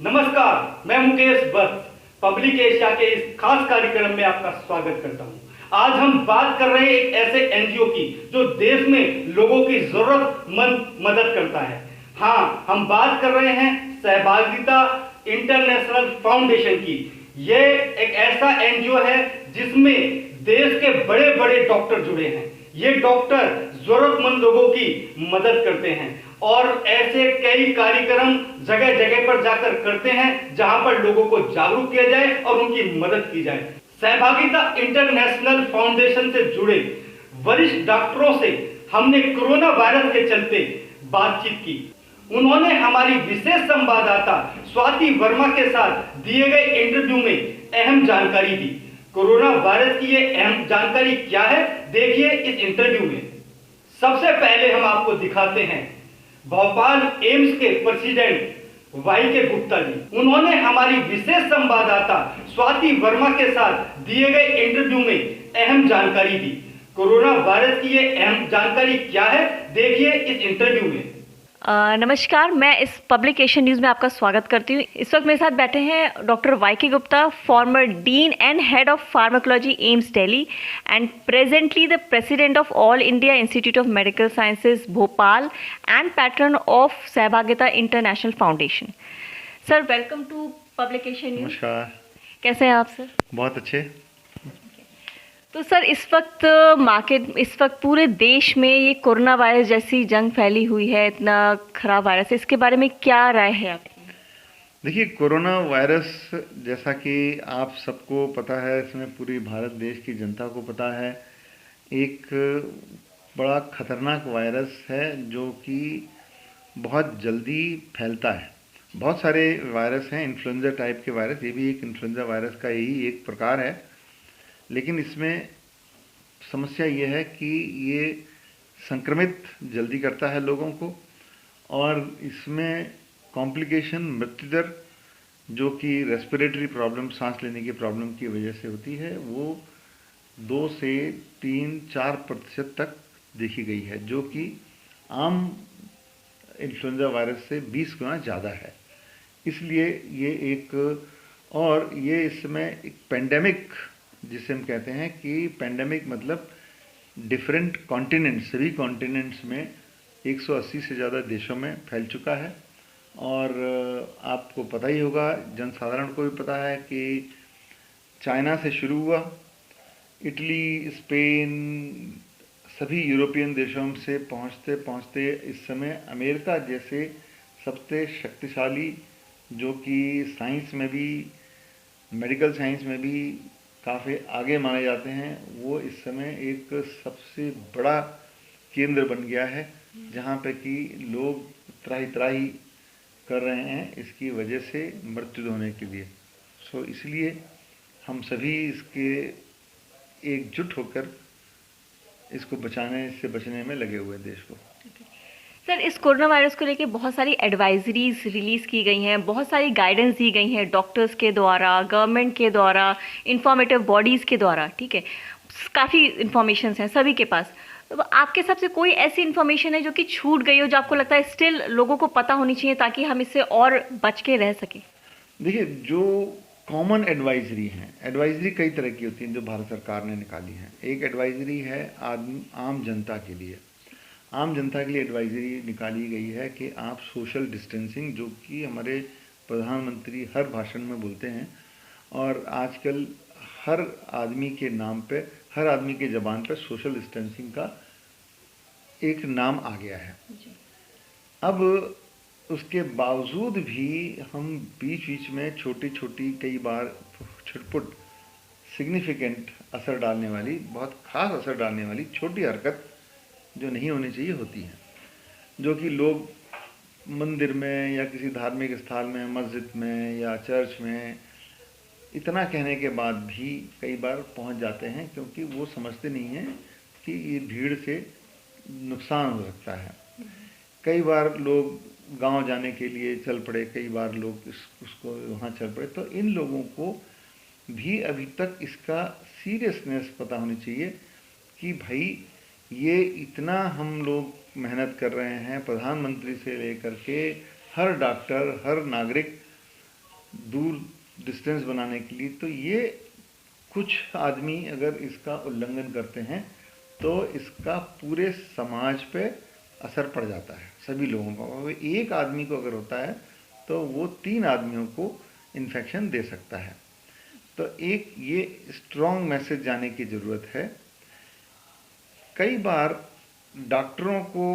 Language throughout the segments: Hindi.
नमस्कार, मैं मुकेश भट्ट पब्लिक एशिया के इस खास कार्यक्रम में आपका स्वागत करता हूं। आज हम बात कर रहे हैं एक ऐसे एनजीओ की जो देश में लोगों की जरूरतमंद मदद करता है। हाँ, हम बात कर रहे हैं सहभागिता इंटरनेशनल फाउंडेशन की। यह एक ऐसा एनजीओ है जिसमें देश के बड़े बड़े डॉक्टर जुड़े हैं। ये डॉक्टर जरूरतमंद लोगों की मदद करते हैं और ऐसे कई कार्यक्रम जगह जगह पर जाकर करते हैं जहां पर लोगों को जागरूक किया जाए और उनकी मदद की जाए। सहभागिता इंटरनेशनल फाउंडेशन से जुड़े वरिष्ठ डॉक्टरों से हमने कोरोना वायरस के चलते बातचीत की। उन्होंने हमारी विशेष संवाददाता स्वाति वर्मा के साथ दिए गए इंटरव्यू में अहम जानकारी दी। कोरोना वायरस की ये अहम जानकारी क्या है, देखिए इस इंटरव्यू में। सबसे पहले हम आपको दिखाते हैं भोपाल एम्स के president Y K Gupta ji. उन्होंने हमारी विशेष संवाददाता स्वाति वर्मा के साथ दिए गए इंटरव्यू में अहम जानकारी दी। कोरोना वायरस की ये अहम जानकारी क्या है, देखिए इस इंटरव्यू में। नमस्कार, मैं इस पब्लिक एशियन न्यूज़ में आपका स्वागत करती हूँ। इस वक्त मेरे साथ बैठे हैं doctor Y K Gupta, former dean and head of pharmacology AIIMS Delhi and presently the president of all India institute of medical sciences Bhopal and patron of Sahbhagita international foundation. Sir, welcome to public Asian news. नमस्कार। कैसे हैं आप सर? बहुत अच्छे। तो सर, इस वक्त पूरे देश में ये कोरोना वायरस जैसी जंग फैली हुई है, इतना खराब वायरस है, इसके बारे में क्या राय है आपकी? देखिए, कोरोना वायरस जैसा कि आप सबको पता है, इसमें पूरी भारत देश की जनता को पता है, एक बड़ा खतरनाक वायरस है जो कि बहुत जल्दी फैलता है। बहुत सारे वायरस हैं, इन्फ्लुएंजा टाइप के वायरस, ये भी एक इन्फ्लुएंजा वायरस का यही एक प्रकार है। लेकिन इसमें समस्या ये है कि ये संक्रमित जल्दी करता है लोगों को और इसमें कॉम्प्लिकेशन, मृत्यु दर जो कि रेस्पिरेटरी प्रॉब्लम, सांस लेने की प्रॉब्लम की वजह से होती है, वो 2 से 3-4% तक देखी गई है, जो कि आम इन्फ्लुएंजा वायरस से 20 गुना ज़्यादा है। इसलिए ये ये इसमें एक पेंडेमिक जिसे हम कहते हैं कि पेंडेमिक मतलब डिफरेंट कॉन्टिनेंट्स, सभी कॉन्टिनेंट्स में 180 से ज़्यादा देशों में फैल चुका है। और आपको पता ही होगा, जनसाधारण को भी पता है कि चाइना से शुरू हुआ, इटली, स्पेन, सभी यूरोपियन देशों से पहुंचते पहुंचते इस समय अमेरिका जैसे सबसे शक्तिशाली, जो कि साइंस में भी, मेडिकल साइंस में भी काफ़ी आगे माने जाते हैं, वो इस समय एक सबसे बड़ा केंद्र बन गया है जहाँ पे कि लोग त्राही त्राही कर रहे हैं इसकी वजह से मृत्यु होने के लिए। इसलिए हम सभी इसके एकजुट होकर इसको इससे बचने में लगे हुए हैं देश को। सर, इस कोरोना वायरस को लेके बहुत सारी एडवाइजरीज रिलीज़ की गई हैं, बहुत सारी गाइडेंस दी गई हैं डॉक्टर्स के द्वारा, गवर्नमेंट के द्वारा, इंफॉर्मेटिव बॉडीज़ के द्वारा, ठीक है। काफ़ी इन्फॉर्मेशन हैं सभी के पास। तो आपके हिसाब से कोई ऐसी इन्फॉर्मेशन है जो कि छूट गई हो, जो आपको लगता है स्टिल लोगों को पता होनी चाहिए ताकि हम इससे और बच के रह सकें? देखिए, जो कॉमन एडवाइजरी हैं, एडवाइजरी कई तरह की होती हैं जो भारत सरकार ने निकाली हैं। एक एडवाइजरी है आम जनता के लिए। आम जनता के लिए एडवाइजरी निकाली गई है कि आप सोशल डिस्टेंसिंग, जो कि हमारे प्रधानमंत्री हर भाषण में बोलते हैं और आजकल हर आदमी के नाम पे, हर आदमी के ज़बान पे सोशल डिस्टेंसिंग का एक नाम आ गया है। अब उसके बावजूद भी हम बीच बीच में छोटी छोटी, कई बार छुटपुट, सिग्निफिकेंट असर डालने वाली, बहुत ख़ास असर डालने वाली छोटी हरकत जो नहीं होनी चाहिए होती हैं, जो कि लोग मंदिर में या किसी धार्मिक स्थल में, मस्जिद में या चर्च में इतना कहने के बाद भी कई बार पहुंच जाते हैं, क्योंकि वो समझते नहीं हैं कि ये भीड़ से नुकसान हो सकता है। कई बार लोग गांव जाने के लिए चल पड़े, कई बार लोग उसको वहाँ चल पड़े। तो इन लोगों को भी अभी तक इसका सीरियसनेस पता होनी चाहिए कि भाई ये इतना हम लोग मेहनत कर रहे हैं, प्रधानमंत्री से लेकर के हर डॉक्टर, हर नागरिक दूर डिस्टेंस बनाने के लिए, तो ये कुछ आदमी अगर इसका उल्लंघन करते हैं तो इसका पूरे समाज पे असर पड़ जाता है, सभी लोगों को। और एक आदमी को अगर होता है तो वो 3 आदमियों को इन्फेक्शन दे सकता है। तो एक ये स्ट्रॉन्ग मैसेज जाने की ज़रूरत है। कई बार डॉक्टरों को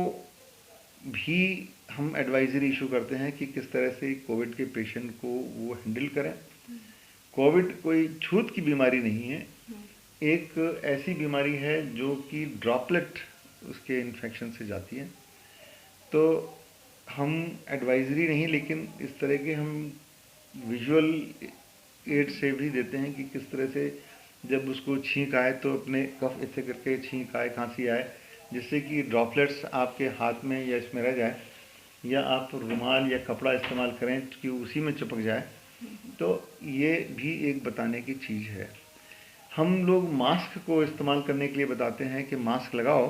भी हम एडवाइजरी इशू करते हैं कि किस तरह से कोविड के पेशेंट को वो हैंडल करें। कोविड कोई छूत की बीमारी नहीं है, एक ऐसी बीमारी है जो कि ड्रॉपलेट उसके इन्फेक्शन से जाती है। तो हम एडवाइजरी नहीं, लेकिन इस तरह के हम विजुअल एड से भी देते हैं कि किस तरह से जब उसको छींक आए तो अपने कफ ऐसे करके छींक आए, खांसी आए, जिससे कि ड्रॉपलेट्स आपके हाथ में या इसमें रह जाए, या आप रुमाल या कपड़ा इस्तेमाल करें कि उसी में चिपक जाए। तो ये भी एक बताने की चीज़ है। हम लोग मास्क को इस्तेमाल करने के लिए बताते हैं कि मास्क लगाओ,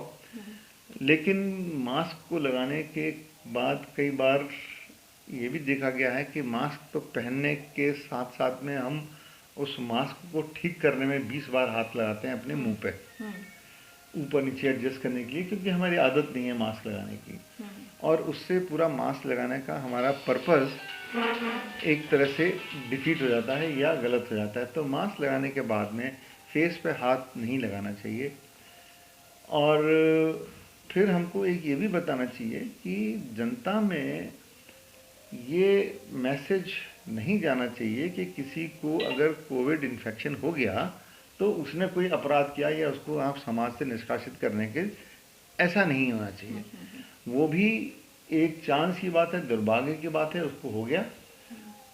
लेकिन मास्क को लगाने के बाद कई बार ये भी देखा गया है कि मास्क तो पहनने के साथ साथ में हम उस मास्क को ठीक करने में 20 बार हाथ लगाते हैं अपने मुंह पे, ऊपर नीचे एडजस्ट करने के लिए, क्योंकि हमारी आदत नहीं है मास्क लगाने की। और उससे पूरा मास्क लगाने का हमारा पर्पस एक तरह से डिफीट हो जाता है या गलत हो जाता है। तो मास्क लगाने के बाद में फेस पे हाथ नहीं लगाना चाहिए। और फिर हमको एक ये भी बताना चाहिए कि जनता में ये मैसेज नहीं जाना चाहिए कि किसी को अगर कोविड इन्फेक्शन हो गया तो उसने कोई अपराध किया या उसको आप समाज से निष्कासित करने के, ऐसा नहीं होना चाहिए। वो भी एक चांस की बात है, दुर्भाग्य की बात है, उसको हो गया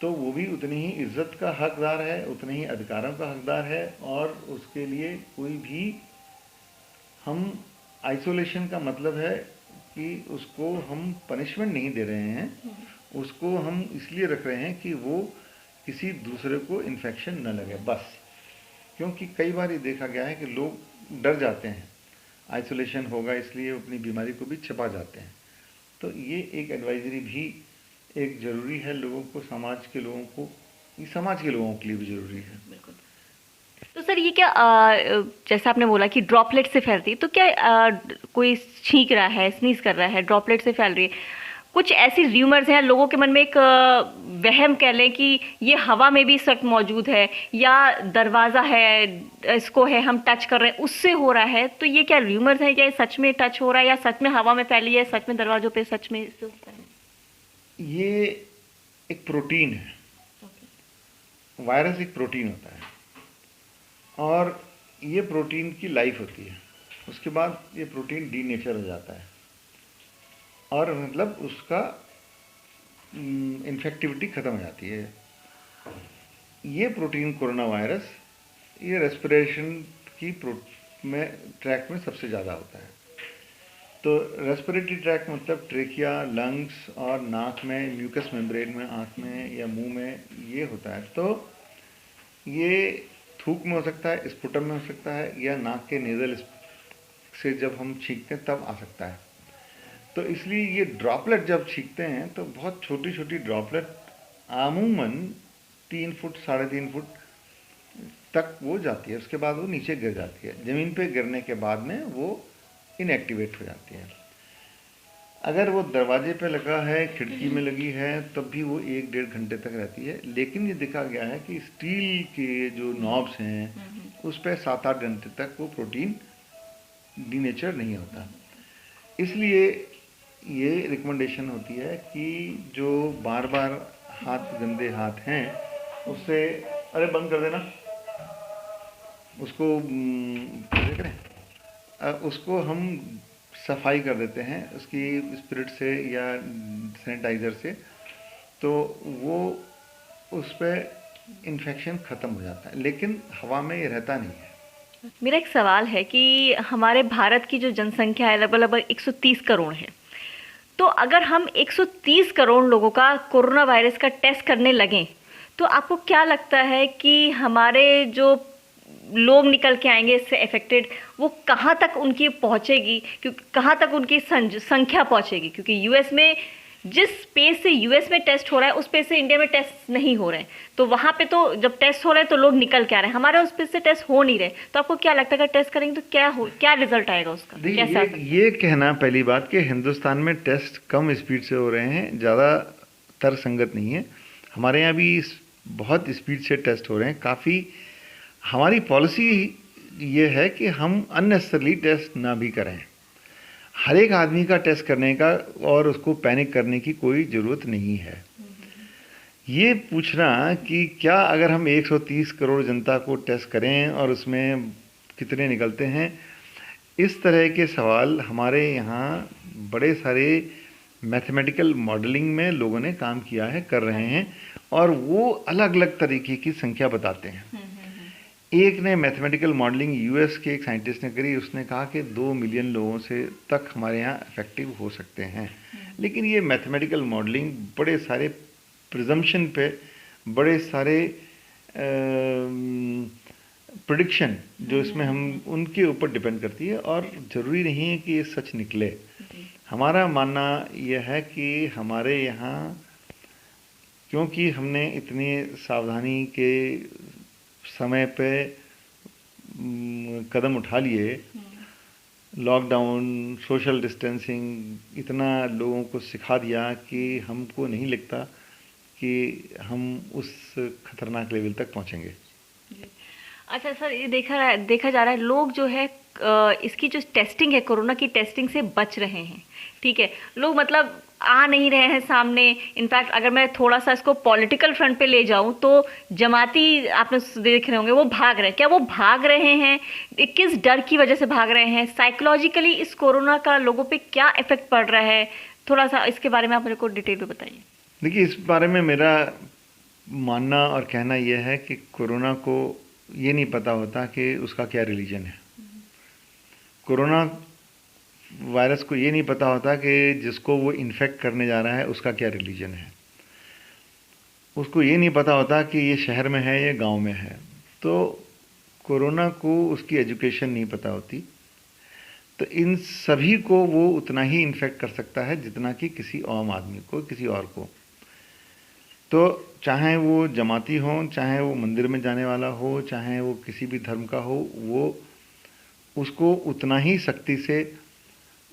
तो वो भी उतनी ही इज्जत का हकदार है, उतने ही अधिकारों का हकदार है। और उसके लिए कोई भी हम आइसोलेशन का मतलब है कि उसको हम पनिशमेंट नहीं दे रहे हैं, उसको हम इसलिए रख रहे हैं कि वो किसी दूसरे को इन्फेक्शन न लगे, बस। क्योंकि कई बार ये देखा गया है कि लोग डर जाते हैं, आइसोलेशन होगा इसलिए अपनी बीमारी को भी छिपा जाते हैं। तो ये एक एडवाइजरी भी एक ज़रूरी है लोगों को, समाज के लोगों को, ये समाज के लोगों के लिए भी ज़रूरी है। बिल्कुल। तो सर ये क्या जैसा आपने बोला कि ड्रॉपलेट से फैलती है, तो क्या कोई छींक रहा है, स्नीज कर रहा है, ड्रॉपलेट से फैल रही है? कुछ ऐसी र्यूमर्स हैं, लोगों के मन में एक वहम कह लें कि ये हवा में भी इस वक्त मौजूद है, या दरवाज़ा है, इसको है हम टच कर रहे हैं उससे हो रहा है। तो ये क्या र्यूमर्स हैं, या ये सच में टच हो रहा है, या सच में हवा में फैली है, सच में दरवाज़ों पे सच में इससे होता है? ये एक प्रोटीन है, वायरस एक प्रोटीन होता है, और ये प्रोटीन की लाइफ होती है। उसके बाद ये प्रोटीन डीनेचर हो जाता है, और मतलब उसका इन्फेक्टिविटी ख़त्म हो जाती है। ये प्रोटीन कोरोना वायरस, ये रेस्पिरेशन की में ट्रैक में सबसे ज़्यादा होता है। तो रेस्पिरेटरी ट्रैक मतलब ट्रेकिया, लंग्स और नाक में, म्यूकस मेम्ब्रेन में, आँख में या मुंह में ये होता है। तो ये थूक में हो सकता है, स्पुटम में हो सकता है, या नाक के नेज़ल से जब हम छींकते हैं तब आ सकता है। तो इसलिए ये ड्रॉपलेट जब छींकते हैं तो बहुत छोटी छोटी ड्रॉपलेट, आमूमन 3 फुट 3.5 फुट तक वो जाती है। उसके बाद वो नीचे गिर जाती है, ज़मीन पे गिरने के बाद में वो इनएक्टिवेट हो जाती है। अगर वो दरवाजे पे लगा है, खिड़की में लगी है, तब भी वो 1-1.5 घंटे तक रहती है। लेकिन ये देखा गया है कि स्टील के जो नॉब्स हैं उस पर 7-8 घंटे तक वो प्रोटीन डीनेचर नहीं होता। इसलिए ये रिकमेंडेशन होती है कि जो बार बार गंदे हाथ हैं उससे, अरे बंद कर देना उसको, देख रहे हैं, उसको हम सफाई कर देते हैं उसकी स्पिरिट से या सैनिटाइज़र से, तो वो उस पर इन्फेक्शन ख़त्म हो जाता है। लेकिन हवा में ये रहता नहीं है। मेरा एक सवाल है कि हमारे भारत की जो जनसंख्या है लगभग 130 करोड़ है। तो अगर हम 130 करोड़ लोगों का कोरोना वायरस का टेस्ट करने लगें तो आपको क्या लगता है कि हमारे जो लोग निकल के आएंगे इससे अफेक्टेड, वो कहाँ तक उनकी पहुँचेगी, क्योंकि कहाँ तक उनकी संख्या पहुँचेगी? क्योंकि यूएस में जिस पेस से यूएस में टेस्ट हो रहा है उस पेस से इंडिया में टेस्ट नहीं हो रहे हैं, तो वहाँ पे तो जब टेस्ट हो रहे हैं तो लोग निकल के आ रहे हैं, हमारे उस पेस से टेस्ट हो नहीं रहे, तो आपको क्या लगता है अगर टेस्ट करेंगे तो क्या रिजल्ट आएगा उसका, कैसे आ सकता है? देखिए, ये कहना पहली बात कि हिंदुस्तान में टेस्ट कम स्पीड से हो रहे हैं, ज़्यादा तर्कसंगत नहीं है। हमारे यहाँ भी बहुत स्पीड से टेस्ट हो रहे हैं। काफ़ी हमारी पॉलिसी ये है कि हम अननेसेसरली टेस्ट ना भी करें। हर एक आदमी का टेस्ट करने का और उसको पैनिक करने की कोई ज़रूरत नहीं है। ये पूछना कि क्या अगर हम 130 करोड़ जनता को टेस्ट करें और उसमें कितने निकलते हैं, इस तरह के सवाल हमारे यहाँ बड़े सारे मैथमेटिकल मॉडलिंग में लोगों ने काम किया है, कर रहे हैं, और वो अलग अलग तरीके की संख्या बताते हैं। एक ने मैथमेटिकल मॉडलिंग यूएस के एक साइंटिस्ट ने करी, उसने कहा कि 2 मिलियन लोगों से तक हमारे यहाँ इफेक्टिव हो सकते हैं। लेकिन ये मैथमेटिकल मॉडलिंग बड़े सारे प्रिजम्पशन पे, बड़े सारे प्रेडिक्शन जो इसमें हम उनके ऊपर डिपेंड करती है, और ज़रूरी नहीं है कि ये सच निकले। हमारा मानना यह है कि हमारे यहाँ, क्योंकि हमने इतनी सावधानी के समय पे कदम उठा लिए, लॉकडाउन, सोशल डिस्टेंसिंग, इतना लोगों को सिखा दिया कि हमको नहीं लगता कि हम उस खतरनाक लेवल तक पहुंचेंगे। अच्छा सर, ये देखा जा रहा है लोग जो है इसकी जो टेस्टिंग है, कोरोना की टेस्टिंग से बच रहे हैं, ठीक है, लोग मतलब आ नहीं रहे हैं सामने। इनफैक्ट अगर मैं थोड़ा सा इसको पॉलिटिकल फ्रंट पे ले जाऊं तो जमाती आपने देख रहे होंगे वो भाग रहे हैं। क्या वो भाग रहे हैं, किस डर की वजह से भाग रहे हैं, साइकोलॉजिकली इस कोरोना का लोगों पे क्या इफेक्ट पड़ रहा है, थोड़ा सा इसके बारे में आप मेरे को डिटेल में बताइए। देखिए, इस बारे में मेरा मानना और कहना यह है कि कोरोना को ये नहीं पता होता कि उसका क्या रिलीजन है। कोरोना वायरस को ये नहीं पता होता कि जिसको वो इन्फेक्ट करने जा रहा है उसका क्या रिलीजन है। उसको ये नहीं पता होता कि ये शहर में है या गांव में है। तो कोरोना को उसकी एजुकेशन नहीं पता होती, तो इन सभी को वो उतना ही इन्फेक्ट कर सकता है जितना कि किसी आम आदमी को, किसी और को। तो चाहे वो जमाती हो, चाहे वो मंदिर में जाने वाला हो, चाहे वो किसी भी धर्म का हो, वो उसको उतना ही सख्ती से,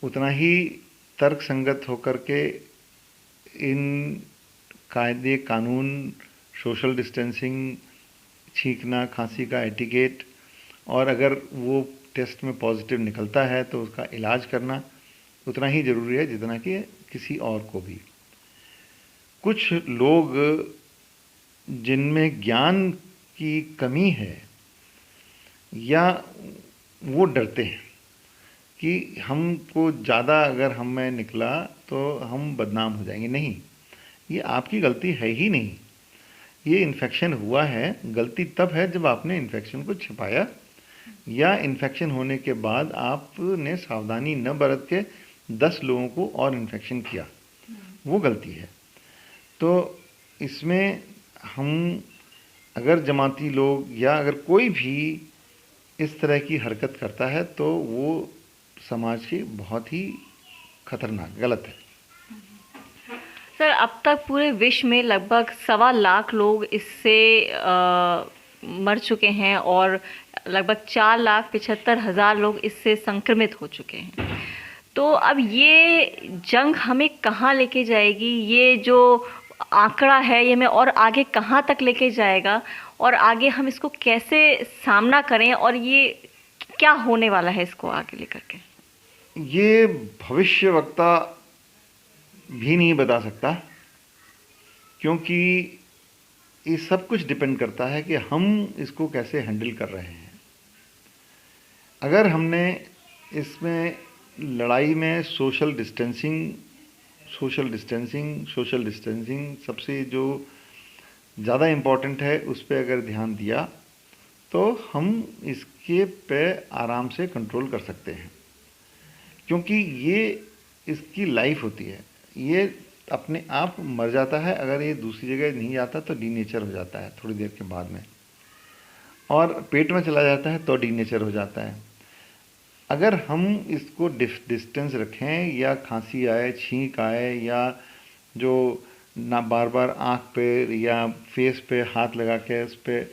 उतना ही तर्क संगत होकर के इन कायदे कानून, सोशल डिस्टेंसिंग, छींकना खांसी का एटिकेट, और अगर वो टेस्ट में पॉजिटिव निकलता है तो उसका इलाज करना उतना ही ज़रूरी है जितना कि किसी और को भी। कुछ लोग जिनमें ज्ञान की कमी है या वो डरते हैं कि हमको ज़्यादा अगर हम में निकला तो हम बदनाम हो जाएंगे। नहीं, ये आपकी गलती है ही नहीं। ये इन्फेक्शन हुआ है, गलती तब है जब आपने इन्फेक्शन को छिपाया या इन्फेक्शन होने के बाद आपने सावधानी न बरत के 10 लोगों को और इन्फेक्शन किया, वो गलती है। तो इसमें हम अगर जमाती लोग या अगर कोई भी इस तरह की हरकत करता है तो वो समाज की बहुत ही खतरनाक, गलत है। सर, अब तक पूरे विश्व में लगभग 1.25 लाख लोग इससे मर चुके हैं और लगभग 4,75,000 लोग इससे संक्रमित हो चुके हैं। तो अब ये जंग हमें कहाँ लेके जाएगी, ये जो आंकड़ा है ये हमें और आगे कहाँ तक लेके जाएगा, और आगे हम इसको कैसे सामना करें, और ये क्या होने वाला है इसको आगे लेकर के? ये भविष्यवक्ता भी नहीं बता सकता, क्योंकि ये सब कुछ डिपेंड करता है कि हम इसको कैसे हैंडल कर रहे हैं। अगर हमने इसमें लड़ाई में सोशल डिस्टेंसिंग सबसे जो ज़्यादा इम्पोर्टेंट है उस पर अगर ध्यान दिया तो हम इसके पे आराम से कंट्रोल कर सकते हैं, क्योंकि ये इसकी लाइफ होती है। ये अपने आप मर जाता है, अगर ये दूसरी जगह नहीं जाता तो डीनेचर हो जाता है थोड़ी देर के बाद में, और पेट में चला जाता है तो डीनेचर हो जाता है। अगर हम इसको डिस्टेंस रखें या खांसी आए, छींक आए या जो ना बार बार आँख पे या फेस पे हाथ लगा के उस पर,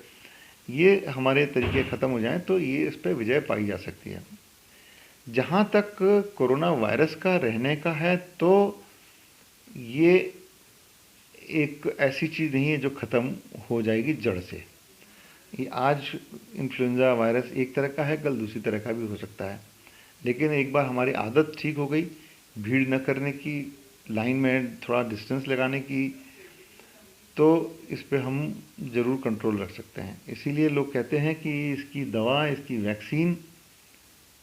ये हमारे तरीके ख़त्म हो जाएं तो ये इस पर विजय पाई जा सकती है। जहाँ तक कोरोना वायरस का रहने का है तो ये एक ऐसी चीज़ नहीं है जो ख़त्म हो जाएगी जड़ से। ये आज इन्फ्लुएंज़ा वायरस एक तरह का है, कल दूसरी तरह का भी हो सकता है, लेकिन एक बार हमारी आदत ठीक हो गई भीड़ न करने की, लाइन में थोड़ा डिस्टेंस लगाने की, तो इस पे हम ज़रूर कंट्रोल रख सकते हैं। इसीलिए लोग कहते हैं कि इसकी दवा, इसकी वैक्सीन,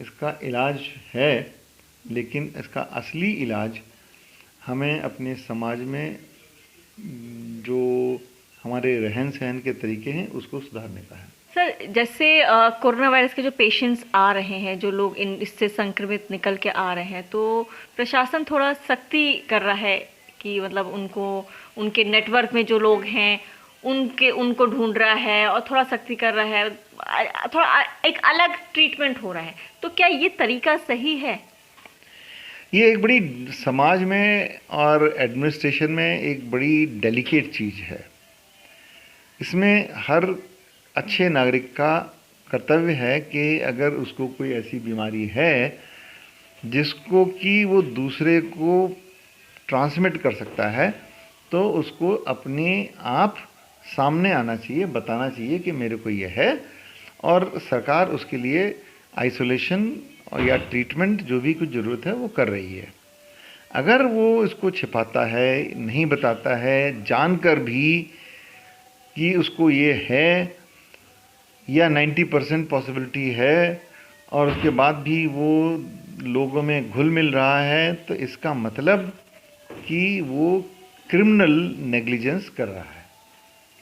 इसका इलाज है, लेकिन इसका असली इलाज हमें अपने समाज में जो हमारे रहन सहन के तरीके हैं उसको सुधारने का है। सर, जैसे कोरोना वायरस के जो पेशेंट्स आ रहे हैं, जो लोग इससे संक्रमित निकल के आ रहे हैं, तो प्रशासन थोड़ा सख्ती कर रहा है कि मतलब उनको, उनके नेटवर्क में जो लोग हैं उनको ढूंढ रहा है और थोड़ा सख्ती कर रहा है, थोड़ा एक अलग ट्रीटमेंट हो रहा है। तो क्या ये तरीका सही है? ये एक बड़ी समाज में और एडमिनिस्ट्रेशन में एक बड़ी डेलिकेट चीज़ है। इसमें हर अच्छे नागरिक का कर्तव्य है कि अगर उसको कोई ऐसी बीमारी है जिसको कि वो दूसरे को ट्रांसमिट कर सकता है, तो उसको अपने आप सामने आना चाहिए, बताना चाहिए कि मेरे को ये है, और सरकार उसके लिए आइसोलेशन और या ट्रीटमेंट जो भी कुछ ज़रूरत है वो कर रही है। अगर वो इसको छिपाता है, नहीं बताता है, जानकर भी कि उसको ये है या 90% पॉसिबिलिटी है, और उसके बाद भी वो लोगों में घुल मिल रहा है, तो इसका मतलब कि वो क्रिमिनल नेग्लिजेंस कर रहा है।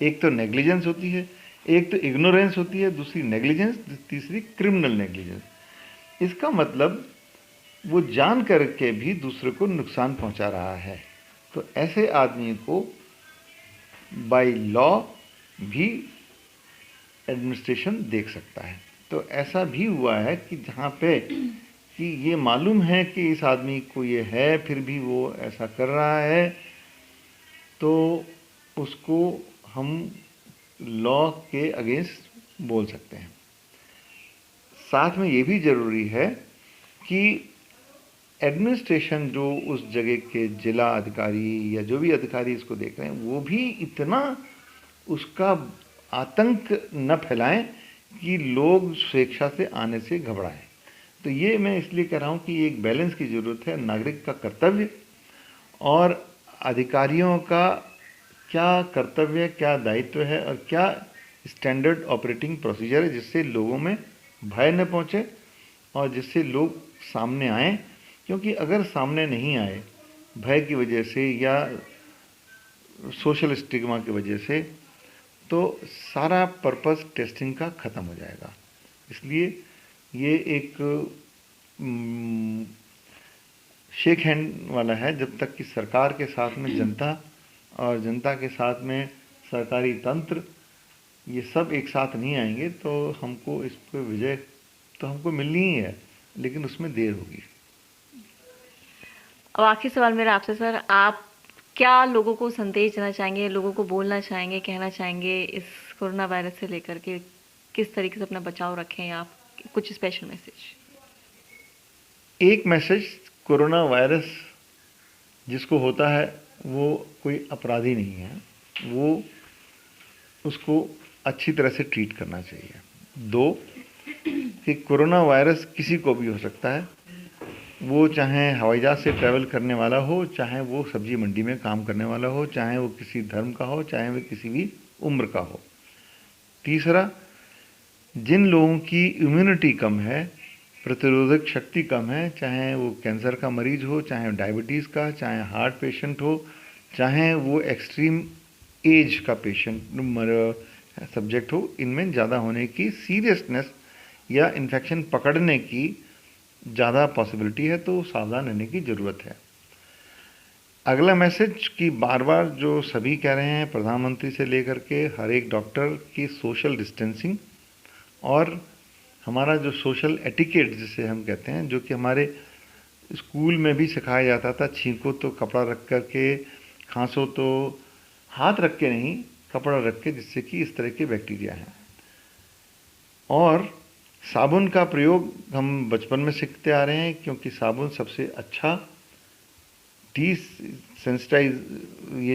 एक तो नेग्लिजेंस होती है, एक तो इग्नोरेंस होती है, दूसरी नेग्लिजेंस, तीसरी क्रिमिनल नेग्लिजेंस। इसका मतलब वो जान करके भी दूसरे को नुकसान पहुंचा रहा है। तो ऐसे आदमी को बाय लॉ भी एडमिनिस्ट्रेशन देख सकता है। तो ऐसा भी हुआ है कि जहाँ पे कि ये मालूम है कि इस आदमी को ये है, फिर भी वो ऐसा कर रहा है, तो उसको हम लॉ के अगेंस्ट बोल सकते हैं। साथ में ये भी ज़रूरी है कि एडमिनिस्ट्रेशन जो उस जगह के जिला अधिकारी या जो भी अधिकारी इसको देख रहे हैं, वो भी इतना उसका आतंक न फैलाएं कि लोग स्वेच्छा से आने से घबराएं। तो ये मैं इसलिए कह रहा हूँ कि एक बैलेंस की ज़रूरत है, नागरिक का कर्तव्य और अधिकारियों का क्या कर्तव्य, क्या दायित्व है और क्या स्टैंडर्ड ऑपरेटिंग प्रोसीजर है, जिससे लोगों में भय न पहुँचे और जिससे लोग सामने आएँ। क्योंकि अगर सामने नहीं आए भय की वजह से या सोशल स्टिग्मा की वजह से, तो सारा पर्पस टेस्टिंग का ख़त्म हो जाएगा। इसलिए ये एक शेक हैंड वाला है। जब तक कि सरकार के साथ में जनता और जनता के साथ में सरकारी तंत्र, ये सब एक साथ नहीं आएंगे, तो हमको इस पर विजय तो हमको मिलनी ही है, लेकिन उसमें देर होगी। अब आखिरी सवाल मेरा आपसे सर, आप क्या लोगों को संदेश देना चाहेंगे, लोगों को बोलना चाहेंगे, कहना चाहेंगे इस कोरोना वायरस से लेकर के किस तरीके से अपना बचाव रखें, आप कुछ स्पेशल मैसेज? एक मैसेज, कोरोना वायरस जिसको होता है वो कोई अपराधी नहीं है, वो उसको अच्छी तरह से ट्रीट करना चाहिए। 2, कि कोरोना वायरस किसी को भी हो सकता है, वो चाहे हवाई जहाज़ से ट्रैवल करने वाला हो, चाहे वो सब्जी मंडी में काम करने वाला हो, चाहे वो किसी धर्म का हो, चाहे वो किसी भी उम्र का हो। 3, जिन लोगों की इम्यूनिटी कम है, प्रतिरोधक शक्ति कम है, चाहे वो कैंसर का मरीज हो, चाहे डायबिटीज़ का, चाहे हार्ट पेशेंट हो, चाहे वो एक्सट्रीम एज का पेशेंट सब्जेक्ट हो, इनमें ज़्यादा होने की सीरियसनेस या इन्फेक्शन पकड़ने की ज़्यादा पॉसिबिलिटी है, तो सावधान रहने की ज़रूरत है। अगला मैसेज कि बार बार जो सभी कह रहे हैं, प्रधानमंत्री से लेकर के हर एक डॉक्टर, की सोशल डिस्टेंसिंग और हमारा जो सोशल एटिकेट जिसे हम कहते हैं, जो कि हमारे स्कूल में भी सिखाया जाता था, छींको तो कपड़ा रख कर के खांसो तो हाथ रख के नहीं, कपड़ा रख के, जिससे कि इस तरह के बैक्टीरिया हैं। और साबुन का प्रयोग हम बचपन में सीखते आ रहे हैं, क्योंकि साबुन सबसे अच्छा ये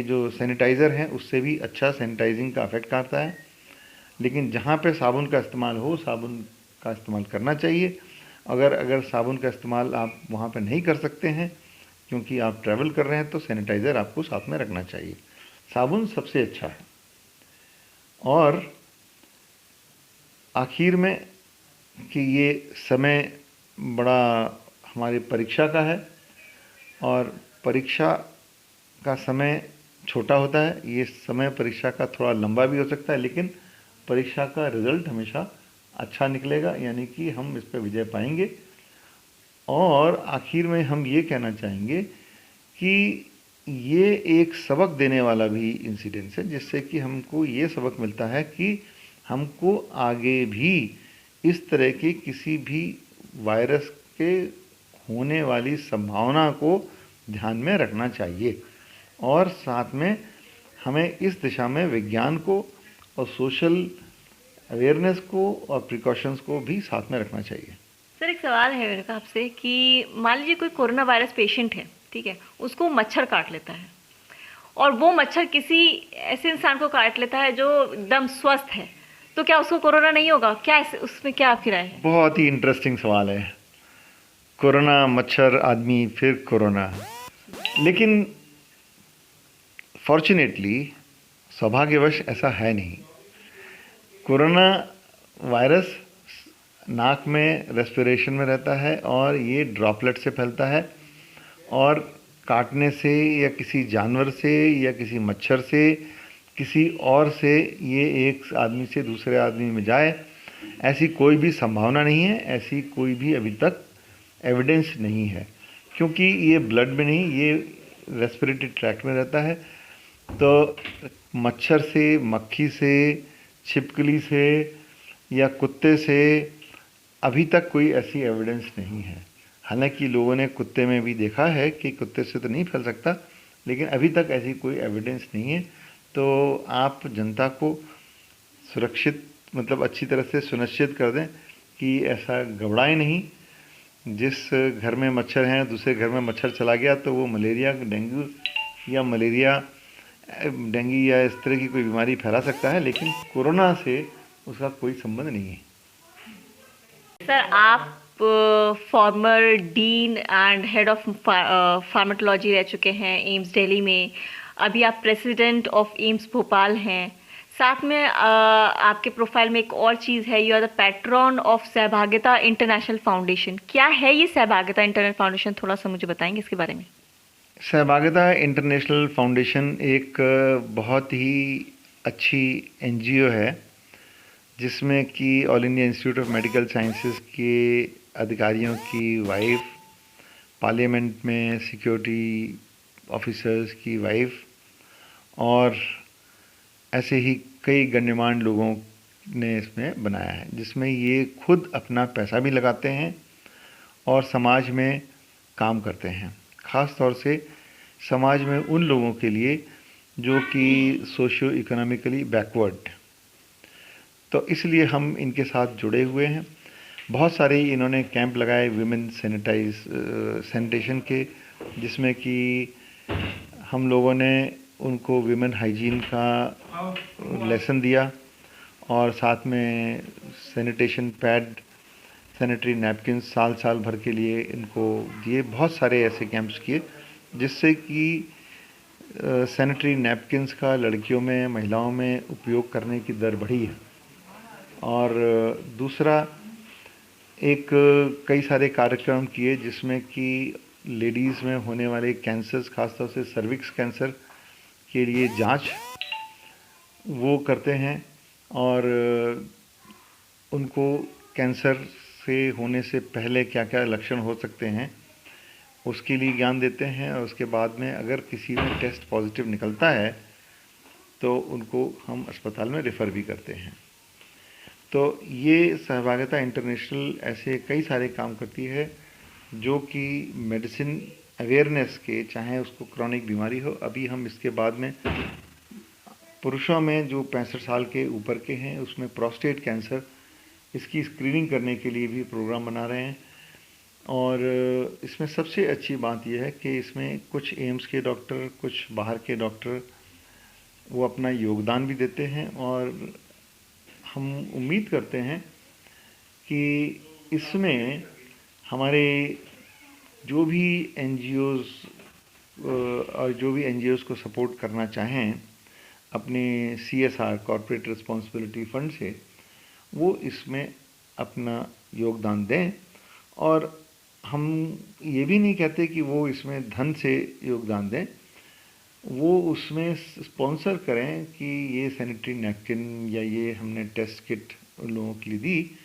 जो सैनिटाइज़र है उससे भी अच्छा सैनिटाइजिंग का इफेक्ट करता है। लेकिन जहाँ पे साबुन का इस्तेमाल हो, साबुन का इस्तेमाल करना चाहिए। अगर साबुन का इस्तेमाल आप वहाँ पे नहीं कर सकते हैं क्योंकि आप ट्रैवल कर रहे हैं, तो सैनिटाइज़र आपको साथ में रखना चाहिए। साबुन सबसे अच्छा है। और आखिर में कि ये समय बड़ा हमारी परीक्षा का है, और परीक्षा का समय छोटा होता है। ये समय परीक्षा का थोड़ा लंबा भी हो सकता है, लेकिन परीक्षा का रिजल्ट हमेशा अच्छा निकलेगा, यानी कि हम इस पर विजय पाएंगे। और आखिर में हम ये कहना चाहेंगे कि ये एक सबक देने वाला भी इंसिडेंस है, जिससे कि हमको ये सबक मिलता है कि हमको आगे भी इस तरह के किसी भी वायरस के होने वाली संभावना को ध्यान में रखना चाहिए, और साथ में हमें इस दिशा में विज्ञान को और सोशल अवेयरनेस को और प्रिकॉशंस को भी साथ में रखना चाहिए। सर, एक सवाल है मेरे का आपसे कि मान लीजिए कोई कोरोना वायरस पेशेंट है, ठीक है, उसको मच्छर काट लेता है, और वो मच्छर किसी ऐसे इंसान को काट लेता है जो एकदम स्वस्थ है, तो क्या उसको कोरोना नहीं होगा? क्या उसमें क्या आपकी राय है? बहुत ही इंटरेस्टिंग सवाल है। कोरोना, मच्छर, आदमी, फिर कोरोना। लेकिन फॉर्चुनेटली, सौभाग्यवश ऐसा है नहीं। कोरोना वायरस नाक में, रेस्पिरेशन में रहता है, और ये ड्रॉपलेट से फैलता है, और काटने से या किसी जानवर से या किसी मच्छर से, किसी और से ये एक आदमी से दूसरे आदमी में जाए, ऐसी कोई भी संभावना नहीं है। ऐसी कोई भी अभी तक एविडेंस नहीं है, क्योंकि ये ब्लड में नहीं, ये रेस्पिरेटरी ट्रैक्ट में रहता है। तो मच्छर से, मक्खी से, छिपकली से या कुत्ते से अभी तक कोई ऐसी एविडेंस नहीं है। हालांकि लोगों ने कुत्ते में भी देखा है कि कुत्ते से तो नहीं फैल सकता, लेकिन अभी तक ऐसी कोई एविडेंस नहीं है। तो आप जनता को सुरक्षित, मतलब अच्छी तरह से सुनिश्चित कर दें कि ऐसा घबराएं नहीं। जिस घर में मच्छर हैं, दूसरे घर में मच्छर चला गया तो वो मलेरिया, डेंगू या इस तरह की कोई बीमारी फैला सकता है, लेकिन कोरोना से उसका कोई संबंध नहीं है। सर, आप farmer dean and head of pharmacology रह चुके हैं एम्स दिल्ली में। अभी आप प्रेसिडेंट ऑफ एम्स भोपाल हैं। साथ में आपके प्रोफाइल में एक और चीज़ है, you are the patron of Sahbhagita international foundation. क्या है ये सहभागिता इंटरनेशनल फाउंडेशन? थोड़ा सा मुझे बताएंगे इसके बारे में। सहभागिता इंटरनेशनल फाउंडेशन एक बहुत ही अच्छी एनजीओ है, जिसमें कि all India institute of medical sciences के अधिकारियों की वाइफ, पार्लियामेंट में सिक्योरिटी ऑफिसर्स की वाइफ, और ऐसे ही कई गण्यमान्य लोगों ने इसमें बनाया है, जिसमें ये खुद अपना पैसा भी लगाते हैं और समाज में काम करते हैं। ख़ास तौर से समाज में उन लोगों के लिए जो कि सोशियो इकोनॉमिकली बैकवर्ड। तो इसलिए हम इनके साथ जुड़े हुए हैं। बहुत सारे इन्होंने कैंप लगाए विमेन सैनिटेशन के, जिसमें कि हम लोगों ने उनको विमेन हाइजीन का लेसन दिया, और साथ में सैनिटेशन पैड, सैनिटरी नैपकिन साल भर के लिए इनको दिए। बहुत सारे ऐसे कैंप्स किए जिससे कि सैनिटरी नैपकिन्स का लड़कियों में, महिलाओं में उपयोग करने की दर बढ़ी है। और दूसरा, कई सारे कार्यक्रम किए जिसमें कि लेडीज़ में होने वाले कैंसर्स, खासतौर से सर्विक्स कैंसर के लिए जांच वो करते हैं, और उनको कैंसर से होने से पहले क्या क्या लक्षण हो सकते हैं उसके लिए ज्ञान देते हैं। और उसके बाद में अगर किसी में टेस्ट पॉजिटिव निकलता है तो उनको हम अस्पताल में रेफ़र भी करते हैं। तो ये सहभागिता इंटरनेशनल ऐसे कई सारे काम करती है जो कि मेडिसिन अवेयरनेस के, चाहे उसको क्रॉनिक बीमारी हो। अभी हम इसके बाद में पुरुषों में जो 65 साल के ऊपर के हैं उसमें प्रोस्टेट कैंसर, इसकी स्क्रीनिंग करने के लिए भी प्रोग्राम बना रहे हैं। और इसमें सबसे अच्छी बात यह है कि इसमें कुछ एम्स के डॉक्टर, कुछ बाहर के डॉक्टर वो अपना योगदान भी देते हैं। और हम उम्मीद करते हैं कि इसमें हमारे जो भी एनजीओज़ और जो भी एनजीओज़ को सपोर्ट करना चाहें अपने CSR कॉर्पोरेट रिस्पॉन्सिबिलिटी फंड से, वो इसमें अपना योगदान दें। और हम ये भी नहीं कहते कि वो इसमें धन से योगदान दें, वो उसमें स्पॉन्सर करें कि ये सैनिटरी नैपकिन या ये हमने टेस्ट किट उन लोगों के लिए दी,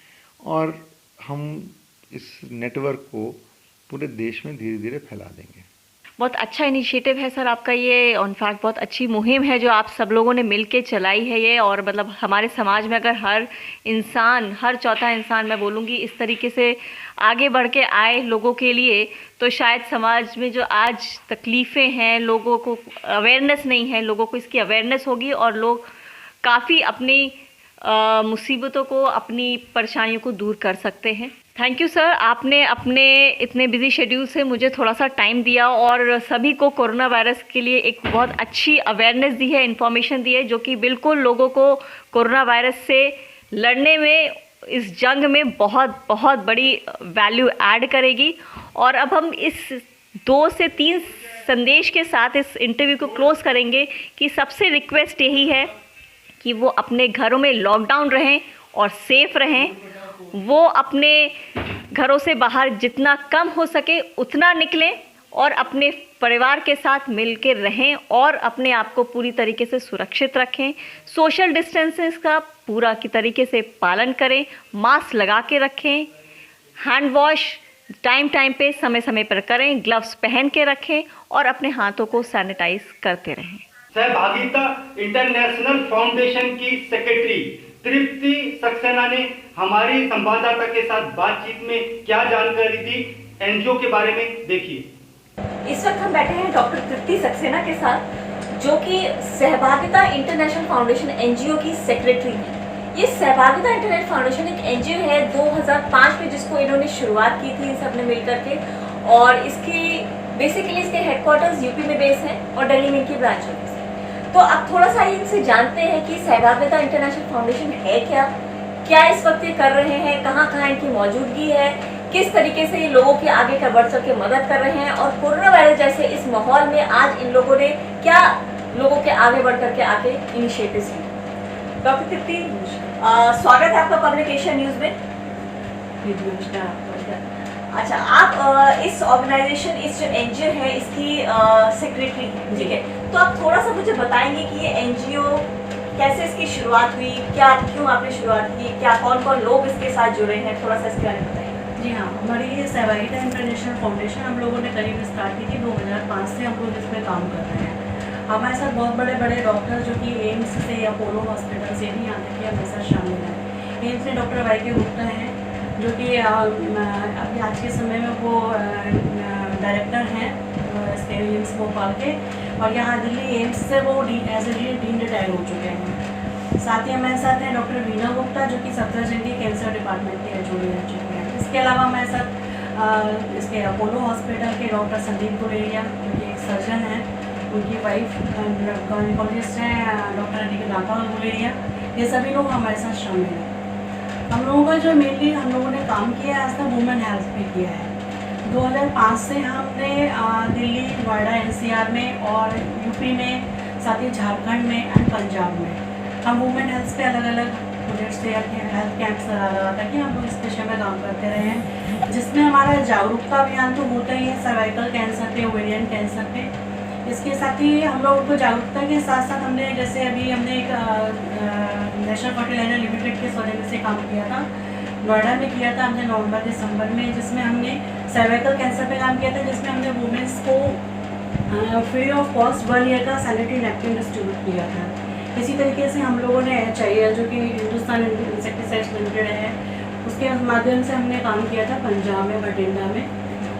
और हम इस नेटवर्क को पूरे देश में धीरे धीरे फैला देंगे। बहुत अच्छा इनिशिएटिव है सर आपका ये, इनफैक्ट बहुत अच्छी मुहिम है जो आप सब लोगों ने मिलके चलाई है ये। और मतलब हमारे समाज में अगर हर इंसान, हर चौथा इंसान मैं बोलूँगी इस तरीके से आगे बढ़ के आए लोगों के लिए, तो शायद समाज में जो आज तकलीफ़ें हैं, लोगों को अवेयरनेस नहीं है, लोगों को इसकी अवेयरनेस होगी और लोग काफ़ी अपनी मुसीबतों को, अपनी परेशानियों को दूर कर सकते हैं। थैंक यू सर, आपने अपने इतने बिजी शेड्यूल से मुझे थोड़ा सा टाइम दिया और सभी को कोरोना वायरस के लिए एक बहुत अच्छी अवेयरनेस दी है, इन्फॉर्मेशन दी है, जो कि बिल्कुल लोगों को कोरोना वायरस से लड़ने में, इस जंग में बहुत बहुत बड़ी वैल्यू ऐड करेगी। और अब हम इस 2 से 3 संदेश के साथ इस इंटरव्यू को क्लोज करेंगे कि सबसे रिक्वेस्ट यही है कि वो अपने घरों में लॉकडाउन रहें और सेफ रहें। वो अपने घरों से बाहर जितना कम हो सके उतना निकलें और अपने परिवार के साथ मिलकर रहें और अपने आप को पूरी तरीके से सुरक्षित रखें। सोशल डिस्टेंसेस का पूरा की तरीके से पालन करें, मास्क लगा के रखें, हैंड वॉश टाइम पे समय समय पर करें, ग्लव्स पहन के रखें और अपने हाथों को सैनिटाइज करते रहें। सहभागिता इंटरनेशनल फाउंडेशन की सेक्रेटरी तृप्ति सक्सेना ने हमारी संवाददाता के साथ बातचीत में क्या जानकारी दी एनजीओ के बारे में, देखिए। इस वक्त हम बैठे हैं डॉक्टर तृप्ति सक्सेना के साथ, जो कि सहभागिता इंटरनेशनल फाउंडेशन एनजीओ की सेक्रेटरी है। ये सहभागिता इंटरनेशनल फाउंडेशन एक एनजीओ है 2005 में, जिसको इन्होंने शुरुआत की थी इन सब ने मिलकर के, और इसकी बेसिकली इसके हेडक्वार्टर्स यूपी में बेस है और दिल्ली में इनकी ब्रांच है। तो अब थोड़ा सा इनसे जानते हैं कि सहभागिता इंटरनेशनल फाउंडेशन है क्या इस वक्त ये कर रहे हैं, कहाँ इनकी मौजूदगी है, किस तरीके से ये लोगों के आगे का बढ़ के मदद कर रहे हैं, और कोरोना वायरस जैसे इस माहौल में आज इन लोगों ने क्या लोगों के आगे बढ़ करके आके इनिशिएटिव्स लिए। डॉक्टर तृप्ति, स्वागत है आपका पब्लिक एशिया न्यूज में। अच्छा, आप इस ऑर्गेनाइजेशन, इस जो एनजीओ है इसकी सेक्रेटरी हैं, ठीक है, तो आप थोड़ा सा मुझे बताएंगे कि ये एनजीओ कैसे इसकी शुरुआत हुई, क्यों आपने शुरुआत की, क्या कौन लोग इसके साथ जुड़े हैं, थोड़ा सा इसके बारे में बताइए। जी हाँ, हमारी ये सहभागिता इंटरनेशनल फाउंडेशन हम लोगों ने करीब स्टार्ट की थी 2005 से। हम लोग इसमें काम कर रहे हैं। हमारे साथ बहुत बड़े बड़े डॉक्टर जो कि एम्स से या अपोलो हॉस्पिटल से भी यहाँ तक कि हमारे साथ शामिल हैं। एम्स में डॉक्टर वाई.के. गुप्ता हैं, जो कि अभी आज के समय में वो डायरेक्टर हैं इसके एम्स भोपाल के, और यहाँ दिल्ली एम्स से वो एज ए डीन रिटायर हो चुके हैं। साथ ही हमारे साथ हैं डॉक्टर वीना गुप्ता, जो कि सफदरजंगी कैंसर डिपार्टमेंट के एचओडी रह चुके हैं। इसके अलावा हमारे साथ इसके अपोलो हॉस्पिटल के डॉक्टर संदीप गुलेरिया, जो कि एक सर्जन हैं, उनकी वाइफ गायनेकोलॉजिस्ट हैं डॉक्टर अनिका गुलेरिया। ये सभी लोग हमारे साथ शामिल हैं। हम लोगों का जो मेनली हम लोगों ने काम किया है आज तक वुमेन हेल्थ पे किया है। 2005 से हमने दिल्ली, नोएडा, एनसीआर में और यूपी में, साथ ही झारखंड में एंड पंजाब में हम वुमेन हेल्थ पे अलग अलग प्रोजेक्ट्स या हेल्थ कैंप्स लगा ताकि हम लोग इस विषय में काम करते रहे हैं, जिसमें हमारा जागरूकता अभियान तो होता ही है सर्वाइकल कैंसर पे, ओवेरियन कैंसर पे। इसके साथ ही हम लोगों को जागरूकता के साथ साथ हमने जैसे अभी हमने एक नेशनल फर्टिलाइजर लिमिटेड के सौजन्य से काम किया था, नोएडा में किया था हमने नवंबर-दिसंबर में, जिसमें हमने सर्वाइकल कैंसर पे काम किया था, जिसमें हमने वुमेन्स को फ्री ऑफ कॉस्ट 1 ईयर का सैनिटरी नैपकिन डिस्ट्रीब्यूट किया था। इसी तरीके से हम लोगों ने HIL, जो कि हिंदुस्तान इंसेक्टिसाइड्स लिमिटेड है, उसके माध्यम से हमने काम किया था पंजाब में, बठिंडा में,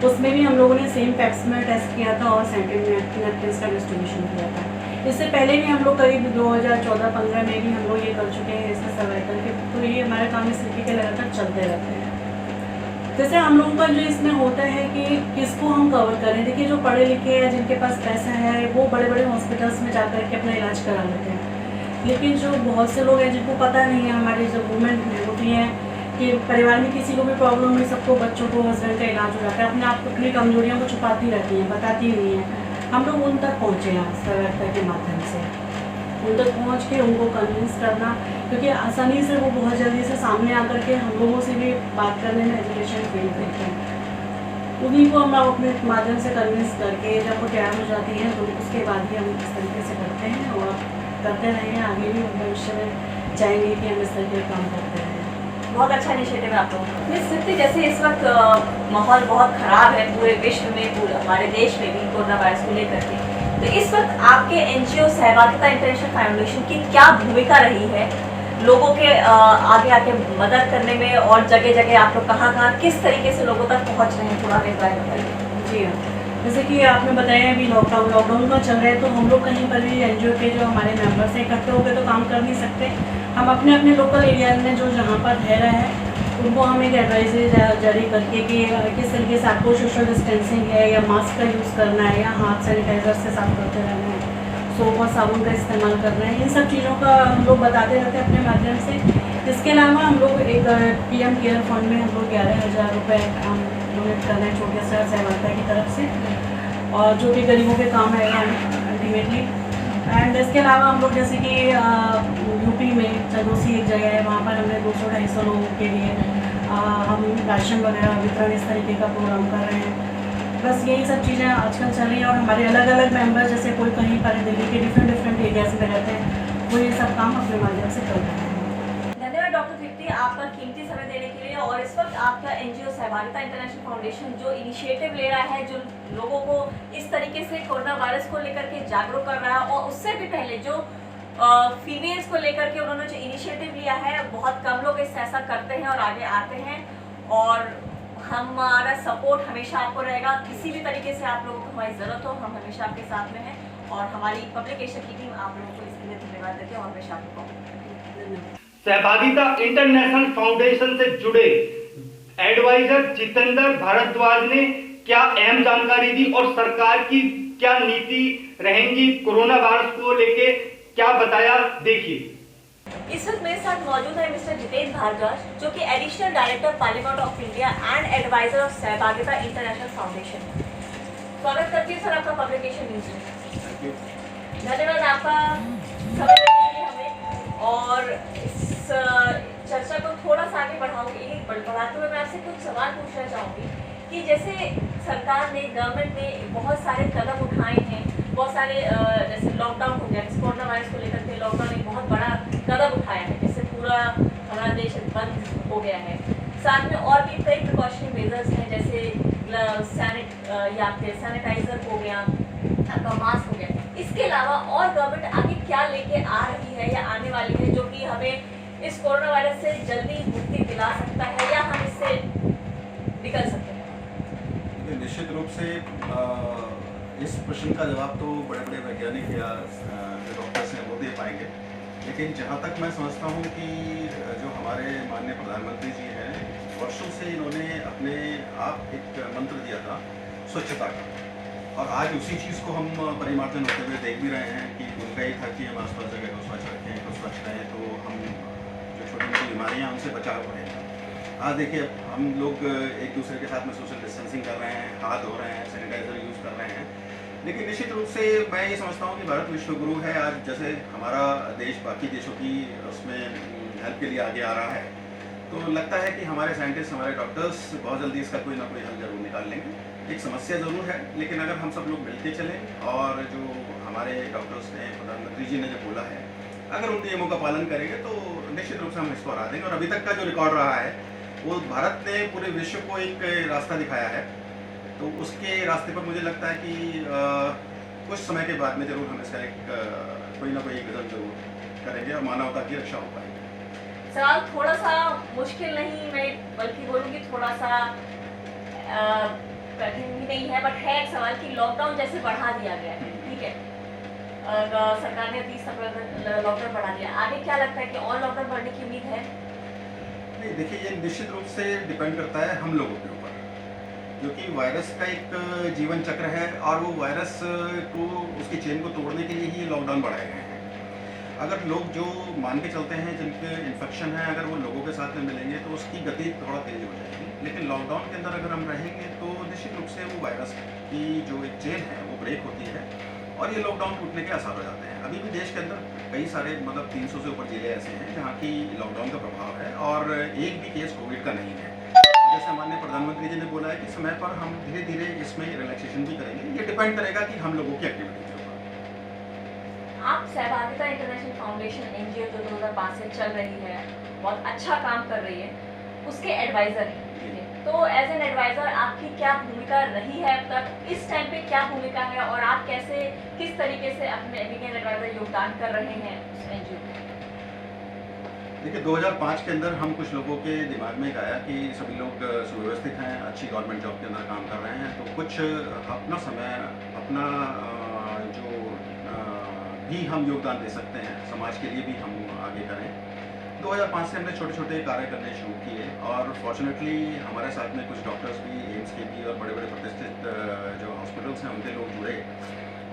उसमें भी हम लोगों ने सेम पैप्समेयर टेस्ट किया था और सैनिटरी नैपकिन्स का डिस्ट्रीब्यूशन किया था। इससे पहले भी हम लोग करीब 2014-15 में भी हम लोग ये कर चुके हैं इसका सर्वाइकल के, तो ये हमारे काम इस तरीके के लगातार चलते रहते हैं। जैसे हम लोगों का जो इसमें होता है कि किसको हम कवर करें। देखिए जो पढ़े लिखे हैं, जिनके पास पैसा है, वो बड़े बड़े हॉस्पिटल्स में जाकर के अपना इलाज करा लेते हैं, लेकिन जो बहुत से लोग हैं जिनको पता नहीं है, हमारी जो वुमेन होती हैं कि परिवार में किसी को भी प्रॉब्लम हुई, सबको बच्चों को हस्बैंड का इलाज हो जाता है, अपने आप को अपनी कमजोरियों को छुपाती रहती हैं, बताती नहीं हैं। हम लोग उन तक पहुँचे हैं सर्वाइकल के माध्यम से, उन तक पहुँच के उनको कन्विंस करना, क्योंकि आसानी से वो बहुत जल्दी से सामने आकर के हम लोगों से भी बात करने में एजुकेशन फील करते हैं। उन्हीं को हम लोग अपने माध्यम से कन्विंस करके जब वो तैयार हो जाती हैं तो उसके बाद ही हम इस तरीके से करते हैं और करते रहेंगे, आगे भी भविष्य में चाहेंगे कि हम इस तरीके का काम करते रहें। बहुत अच्छा इनिशिएटिव है आप लोगों का। मिस सिद्धि, जैसे इस वक्त माहौल बहुत ख़राब है पूरे विश्व में, पूरे हमारे देश में भी कोरोना वायरस को लेकर के, तो इस वक्त आपके एनजीओ सहभागिता इंटरनेशनल फाउंडेशन की क्या भूमिका रही है लोगों के आगे आके मदद करने में, और जगह जगह आप लोग कहाँ किस तरीके से लोगों तक पहुँच रहे हैं, थोड़ा हमें बताइए। जी हाँ, जैसे कि आपने बताया अभी लॉकडाउन का चल रहा है, तो हम लोग कहीं पर भी एनजीओ के जो हमारे मेंबर्स हैं इकट्ठे होकर तो काम कर नहीं सकते। हम अपने अपने लोकल एरिया में जो जहाँ पर रह रहे हैं उनको हम एक एडवाइजरी जारी करके कि किस तरीके से आपको सोशल डिस्टेंसिंग है, या मास्क का यूज़ करना है, या हाथ सैनिटाइजर से साफ करते रहना है, सोप और साबुन का इस्तेमाल करना है, इन सब चीज़ों का हम लोग बताते रहते हैं अपने माध्यम से। इसके अलावा हम लोग एक PM केयर फंड में हम लोग 11,000 रुपये हम डोनेट कर रहे हैं छोटे से सहभागिता की तरफ से, और जो भी गरीबों के काम है अल्टीमेटली। एंड इसके अलावा हम लोग जैसे कि यूपी में चंदोसी एक जगह है, वहाँ पर हमने 200-250 लोगों के लिए हम राशन वगैरह वितरण इस तरीके का प्रोग्राम कर रहे हैं। बस यही सब चीज़ें आजकल चल रही हैं, और हमारे अलग अलग मेंबर जैसे कोई कहीं पर दिल्ली के डिफरेंट एरियाज में रहते हैं, वो ये सब काम अपने माध्यम से कर रहे हैं। धन्यवाद डॉक्टर तृप्ति, आपका कीमती समय देने के लिए। और इस वक्त आपका एनजीओ सहभागिता इंटरनेशनल फाउंडेशन जो इनिशिएटिव ले रहा है, जो लोगों को इस तरीके से कोरोना वायरस को लेकर के जागरूक कर रहा है, और उससे भी पहले जो फीमेल्स को लेकर के उन्होंने जो इनिशिएटिव लिया है, बहुत कम लोग इससे ऐसा करते हैं और आगे आते हैं, और हमारा सपोर्ट हमेशा आपको रहेगा। किसी भी तरीके से आप लोगों को हमारी ज़रूरत हो, हम हमेशा आपके साथ में हैं, और हमारी पब्लिकेशन की टीम आप लोगों को इसके लिए धन्यवाद देती है और हमेशा आपको सहभागिता इंटरनेशनल फाउंडेशन से जुड़े एडवाइजर जितेंद्र भारद्वाज ने क्या अहम जानकारी दी और सरकार की क्या नीति रहेंगी कोरोना वायरस को लेके, क्या बताया, देखिए। इस वक्त मेरे साथ मौजूद है मिस्टर जितेंद्र भारद्वाज, जो कि additional director parliament of India and advisor of Sahbhagita international foundation. स्वागत करती हूँ सर आपका पब्लिकेशन न्यूज में। धन्यवाद आपका समय देने के लिए हमें, और इस चर्चा को थोड़ा सा आगे बढ़ाते हुए मैं आपसे कुछ सवाल पूछना चाहूँगी कि जैसे सरकार ने, गवर्नमेंट ने बहुत सारे कदम उठाए हैं, बहुत सारे जैसे लॉकडाउन हो गया, कोरोना वायरस को लेकर के लॉकडाउन एक बहुत बड़ा कदम उठाया है, जिससे पूरा हमारा देश बंद हो गया है। साथ में और भी कई प्रिकॉशनरी मेजर्स हैं, जैसे आपके सैनिटाइजर हो गया, आपका मास्क हो गया। इसके अलावा और गवर्नमेंट आगे क्या लेके आ रही है या आने वाली है, जो कि हमें इस कोरोना वायरस से जल्दी मुक्ति दिला सकता है, या हम इससे निकल सकते हैं? निश्चित रूप से इस प्रश्न का जवाब तो बड़े बड़े वैज्ञानिक या जो डॉक्टर्स हैं वो दे पाएंगे, लेकिन जहाँ तक मैं समझता हूँ कि जो हमारे माननीय प्रधानमंत्री जी हैं, वर्षों से इन्होंने अपने आप एक मंत्र दिया था स्वच्छता का, और आज उसी चीज़ को हम परिमार्जन होते हुए देख भी रहे हैं कि उनका ही था कि हम आसपास जगह को स्वच्छ रखें, तो स्वच्छ रहें, तो हम जो छोटी मोटी बीमारियाँ उनसे बचाव हो रहे हैं। आज देखिए हम लोग एक दूसरे के साथ में सोशल डिस्टेंसिंग कर रहे हैं, हाथ धो रहे हैं, सैनिटाइजर यूज़ कर रहे हैं, लेकिन निश्चित रूप से मैं ये समझता हूँ कि भारत विश्व गुरु है। आज जैसे हमारा देश बाकी देशों की उसमें हेल्प के लिए आगे आ रहा है, तो लगता है कि हमारे साइंटिस्ट, हमारे डॉक्टर्स बहुत जल्दी इसका कोई ना कोई हल जरूर निकाल लेंगे। एक समस्या ज़रूर है, लेकिन अगर हम सब लोग मिलके चलें और जो हमारे डॉक्टर्स ने, प्रधानमंत्री जी ने जो बोला है, अगर उन नियमों का पालन करेंगे तो निश्चित रूप से हम इसको हरा देंगे। और अभी तक का जो रिकॉर्ड रहा है वो भारत ने पूरे विश्व को एक रास्ता दिखाया है, तो उसके रास्ते पर मुझे लगता है कि कुछ समय के बाद में जरूर हम इसका एक कोई ना कोई कदम जरूर करेंगे और मानवता की रक्षा हो पाएगी। सवाल थोड़ा सा मुश्किल नहीं, मैं बल्कि बोलूँगी थोड़ा सा कठिन ही नहीं है, बट है एक सवाल कि लॉकडाउन जैसे बढ़ा दिया गया है, ठीक है, सरकार ने 30 अप्रैल लॉकडाउन बढ़ा दिया, आगे क्या लगता है कि और लॉकडाउन बढ़ने की उम्मीद है? नहीं, देखिए ये निश्चित रूप से डिपेंड करता है हम लोगों के ऊपर, क्योंकि वायरस का एक जीवन चक्र है और वो वायरस को उसकी चेन को तोड़ने के लिए ही लॉकडाउन बढ़ाए गए हैं। अगर लोग जो मान के चलते हैं जिनके इन्फेक्शन है, अगर वो लोगों के साथ में मिलेंगे तो उसकी गति थोड़ा तेज हो जाएगी, लेकिन लॉकडाउन के अंदर अगर हम रहेंगे तो निश्चित रूप से वो वायरस की जो एक चेन है वो ब्रेक होती है और ये लॉकडाउन टूटने के आसार हो जाते हैं। अभी भी देश के अंदर कई सारे मतलब 300 से ऊपर जिले ऐसे हैं जहाँ की लॉकडाउन का प्रभाव है और एक भी केस कोविड का नहीं है। जैसे माननीय प्रधानमंत्री जी ने बोला है कि समय पर हम धीरे धीरे इसमें रिलैक्सेशन भी करेंगे, ये डिपेंड करेगा कि हम लोगों की एक्टिविटी के ऊपर। आप सहभागिता इंटरनेशनल फाउंडेशन एनजीओ जो 2005 से चल रही है, बहुत अच्छा काम कर रही है, उसके एडवाइजर हैं, ठीक है, तो एज एन एडवाइजर आपकी क्या भूमिका रही है अब तक, इस टाइम पे क्या भूमिका है और आप कैसे किस तरीके से अपने एडवाइजर योगदान कर रहे हैं उस एनजीओ में? देखिए 2005 के अंदर हम कुछ लोगों के दिमाग में आया कि सभी लोग सुव्यवस्थित हैं, अच्छी गवर्नमेंट जॉब के अंदर काम कर रहे हैं, तो कुछ अपना समय अपना जो भी हम योगदान दे सकते हैं समाज के लिए भी हम आगे करें। 2005 से हमने छोटे छोटे कार्य करने शुरू किए और फॉर्चुनेटली हमारे साथ में कुछ डॉक्टर्स भी एम्स के भी और बड़े बड़े प्रतिष्ठित जो हॉस्पिटल्स हैं उनके लोग जुड़े।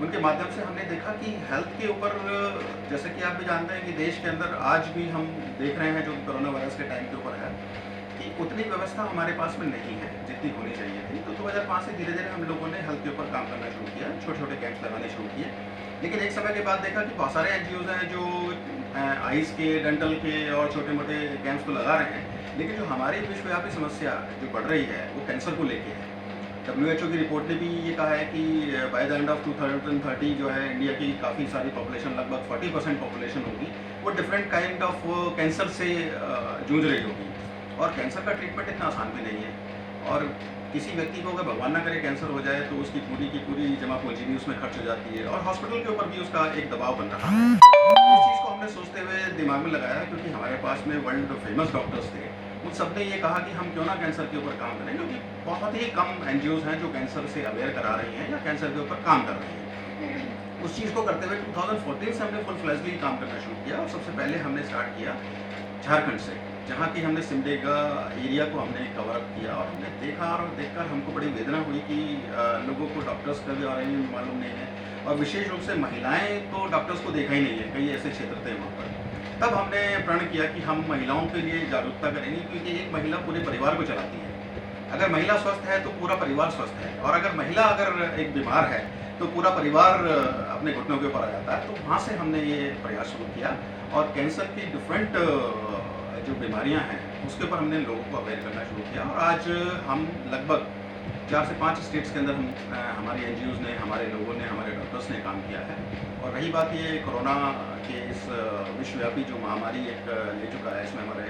उनके माध्यम से हमने देखा कि हेल्थ के ऊपर, जैसे कि आप भी जानते हैं कि देश के अंदर आज भी हम देख रहे हैं जो कोरोना वायरस के टाइम के ऊपर है कि उतनी व्यवस्था हमारे पास में नहीं है जितनी होनी चाहिए थी। तो 2005 से धीरे धीरे हम लोगों ने हेल्थ के ऊपर काम करना शुरू किया, छोटे छोटे कैंप्स लगाने शुरू किए। लेकिन एक समय के बाद देखा कि बहुत सारे एनजीओज हैं जो आइज के, डेंटल के और छोटे मोटे कैंप्स को लगा रहे हैं, लेकिन जो हमारी विश्वव्यापी समस्या जो बढ़ रही है वो कैंसर को लेके है। WHO की रिपोर्ट ने भी ये कहा है कि बाय द एंड ऑफ 2030 जो है इंडिया की काफ़ी सारी पॉपुलेशन, लगभग 40% पॉपुलेशन होगी, वो डिफरेंट काइंड ऑफ कैंसर से जूझ रही होगी। और कैंसर का ट्रीटमेंट इतना आसान भी नहीं है और किसी व्यक्ति को अगर भगवान ना करे कैंसर हो जाए तो उसकी पूरी की पूरी जमा पूंजी भी उसमें खर्च हो जाती है और हॉस्पिटल के ऊपर भी उसका एक दबाव बन रहा है। इस चीज़ को हमने सोचते हुए दिमाग में लगाया, क्योंकि हमारे पास में वर्ल्ड फेमस डॉक्टर्स थे, उन सब ने ये कहा कि हम क्यों ना कैंसर के ऊपर काम करें, क्योंकि बहुत ही कम एनजीओज हैं जो कैंसर से अवेयर करा रही हैं या कैंसर के ऊपर काम कर रही हैं। उस चीज़ को करते हुए 2014 से हमने फुल फ्लैजली काम करना शुरू किया और सबसे पहले हमने स्टार्ट किया झारखंड से, जहाँ की हमने सिमडेगा एरिया को हमने कवर अप किया और हमने देखा और देखकर हमको बड़ी वेदना हुई कि लोगों को डॉक्टर्स का भी बारे में मालूम नहीं है और विशेष रूप से महिलाएं तो डॉक्टर्स को देखा ही नहीं है, कई ऐसे क्षेत्र थे वहाँ पर। तब हमने प्रण किया कि हम महिलाओं के लिए जागरूकता करेंगे, क्योंकि एक महिला पूरे परिवार को चलाती है। अगर महिला स्वस्थ है तो पूरा परिवार स्वस्थ है और अगर महिला अगर एक बीमार है तो पूरा परिवार अपने घुटनों के ऊपर आ जाता है। तो वहाँ से हमने ये प्रयास शुरू किया और कैंसर की डिफरेंट जो बीमारियां हैं उसके ऊपर हमने लोगों को अवेयर करना शुरू किया और आज हम लगभग 4 से 5 स्टेट्स के अंदर हमारे एनजीओज ने, हमारे लोगों ने, हमारे डॉक्टर्स ने काम किया है। और रही बात ये कोरोना के इस विश्वव्यापी जो महामारी एक ले चुका है, इसमें हमारे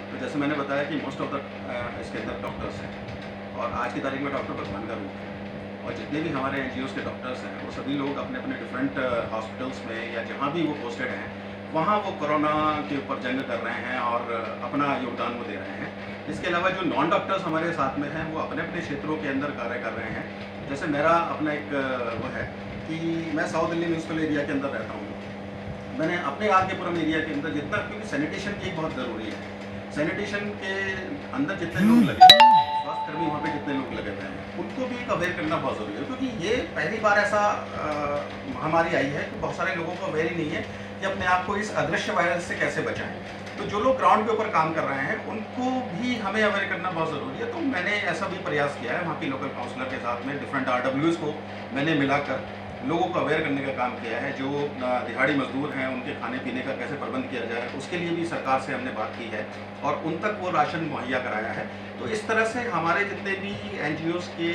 तो जैसे मैंने बताया कि मोस्ट ऑफ द इसके अंदर डॉक्टर्स हैं और आज की तारीख में डॉक्टर भगवान का रूप है और जितने भी हमारे एनजीओज के डॉक्टर्स हैं वो सभी लोग अपने अपने डिफरेंट हॉस्पिटल्स में या जहाँ भी वो पोस्टेड हैं वहाँ वो कोरोना के ऊपर जंग कर रहे हैं और अपना योगदान वो दे रहे हैं। इसके अलावा जो नॉन डॉक्टर्स हमारे साथ में हैं वो अपने अपने क्षेत्रों के अंदर कार्य कर रहे हैं। जैसे मेरा अपना एक वो है कि मैं साउथ दिल्ली म्यूनसिपल एरिया के अंदर रहता हूँ। मैंने अपने आरकेपुरम एरिया के अंदर जितना, क्योंकि सैनिटेशन की बहुत ज़रूरी है, सैनिटेशन के अंदर जितने लोग लगे, स्वास्थ्यकर्मी वहाँ पे जितने लोग लगे हुए हैं उनको भी एक अवेयर करना बहुत ज़रूरी है, क्योंकि ये पहली बार ऐसा महामारी आई है कि बहुत सारे लोगों को अवेयर ही नहीं है कि अपने आप को इस अदृश्य वायरस से कैसे बचाएं। तो जो लोग ग्राउंड के ऊपर काम कर रहे हैं उनको भी हमें अवेयर करना बहुत ज़रूरी है। तो मैंने ऐसा भी प्रयास किया है, वहाँ की लोकल काउंसलर के साथ में डिफरेंट RWs को मैंने मिलाकर लोगों को अवेयर करने का काम किया है। जो दिहाड़ी मजदूर हैं उनके खाने पीने का कैसे प्रबंध किया जाए उसके लिए भी सरकार से हमने बात की है और उन तक वो राशन मुहैया कराया है। तो इस तरह से हमारे जितने भी एनजीओज के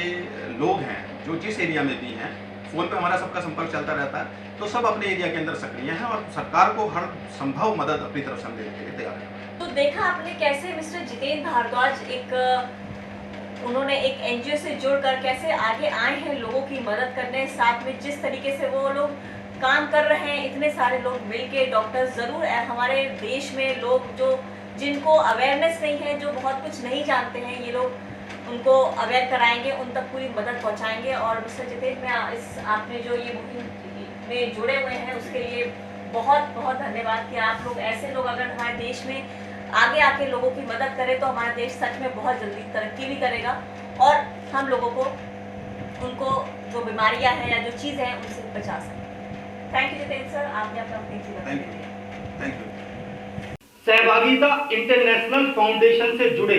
लोग हैं जो जिस एरिया में भी हैं, फ़ोन पे हमारा सबका संपर्क चलता रहता है, तो सब अपने एरिया के अंदर सक्रिय हैं और सरकार को हर संभव मदद अपनी तरफ से हम देने के लिए तैयार हैं। तो देखा आपने कैसे मिस्टर जितेंद्र भारद्वाज उन्होंने एक एनजीओ से जुड़कर कैसे आगे आए हैं लोगों की मदद करने, साथ में जिस तरीके से वो लोग काम कर रहे हैं, इतने सारे लोग मिलके, डॉक्टर्स ज़रूर हमारे देश में लोग जो जिनको अवेयरनेस नहीं है, जो बहुत कुछ नहीं जानते हैं, ये लोग उनको अवेयर कराएंगे, उन तक पूरी मदद पहुंचाएंगे। और मिस्टर जितेश, मैं इस आपने जो ये मुहिम में जुड़े हुए हैं उसके लिए बहुत बहुत धन्यवाद कि आप लोग ऐसे लोग अगर हमारे देश में आगे आके लोगों की मदद करें तो हमारा देश सच में बहुत जल्दी तरक्की भी करेगा और हम लोगों को उनको जो बीमारियां हैं या जो चीज़ है उनसे बचा सकें। थैंक यू जितेश सर, आपने अपना थैंक यू थैंक यू। सहभागिता इंटरनेशनल फाउंडेशन से जुड़े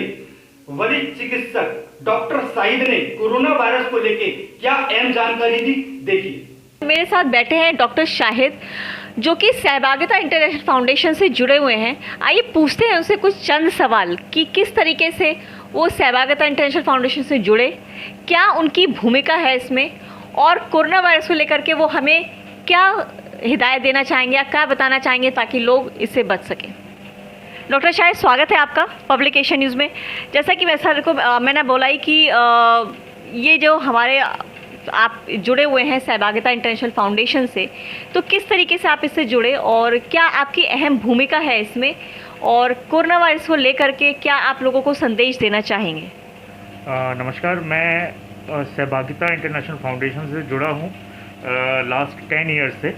वरिष्ठ चिकित्सक डॉक्टर साहिद ने कोरोना वायरस को लेकर क्या अहम जानकारी दी, देखिए। मेरे साथ बैठे हैं डॉक्टर शाहिद जो कि सहभागिता इंटरनेशनल फाउंडेशन से जुड़े हुए हैं। आइए पूछते हैं उनसे कुछ चंद सवाल कि किस तरीके से वो सहभागिता इंटरनेशनल फाउंडेशन से जुड़े, क्या उनकी भूमिका है इसमें, और कोरोना वायरस को लेकर के वो हमें क्या हिदायत देना चाहेंगे या क्या बताना चाहेंगे ताकि लोग इससे बच सकें। डॉक्टर शाहिद, स्वागत है आपका पब्लिकेशन न्यूज़ में। जैसा कि मैंने बोला ही कि ये जो हमारे आप जुड़े हुए हैं सहभागिता इंटरनेशनल फाउंडेशन से, तो किस तरीके से आप इससे जुड़े और क्या आपकी अहम भूमिका है इसमें, और कोरोना वायरस को लेकर के क्या आप लोगों को संदेश देना चाहेंगे? नमस्कार, मैं सहभागिता इंटरनेशनल फाउंडेशन से जुड़ा हूँ लास्ट 10 ईयर्स से,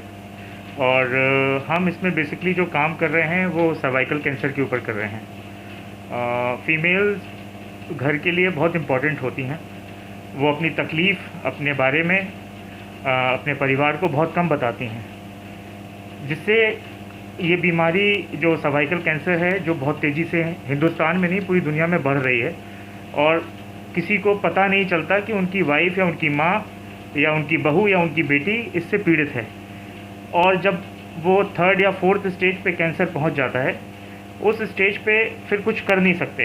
और हम इसमें बेसिकली जो काम कर रहे हैं वो सर्वाइकल कैंसर के ऊपर कर रहे हैं। फीमेल्स घर के लिए बहुत इम्पॉर्टेंट होती हैं, वो अपनी तकलीफ़ अपने बारे में अपने परिवार को बहुत कम बताती हैं, जिससे ये बीमारी जो सर्वाइकल कैंसर है जो बहुत तेज़ी से हिंदुस्तान में नहीं पूरी दुनिया में बढ़ रही है, और किसी को पता नहीं चलता कि उनकी वाइफ या उनकी माँ या उनकी बहू या उनकी बेटी इससे पीड़ित है। और जब वो 3rd या 4th स्टेज पे कैंसर पहुंच जाता है, उस स्टेज पे फिर कुछ कर नहीं सकते।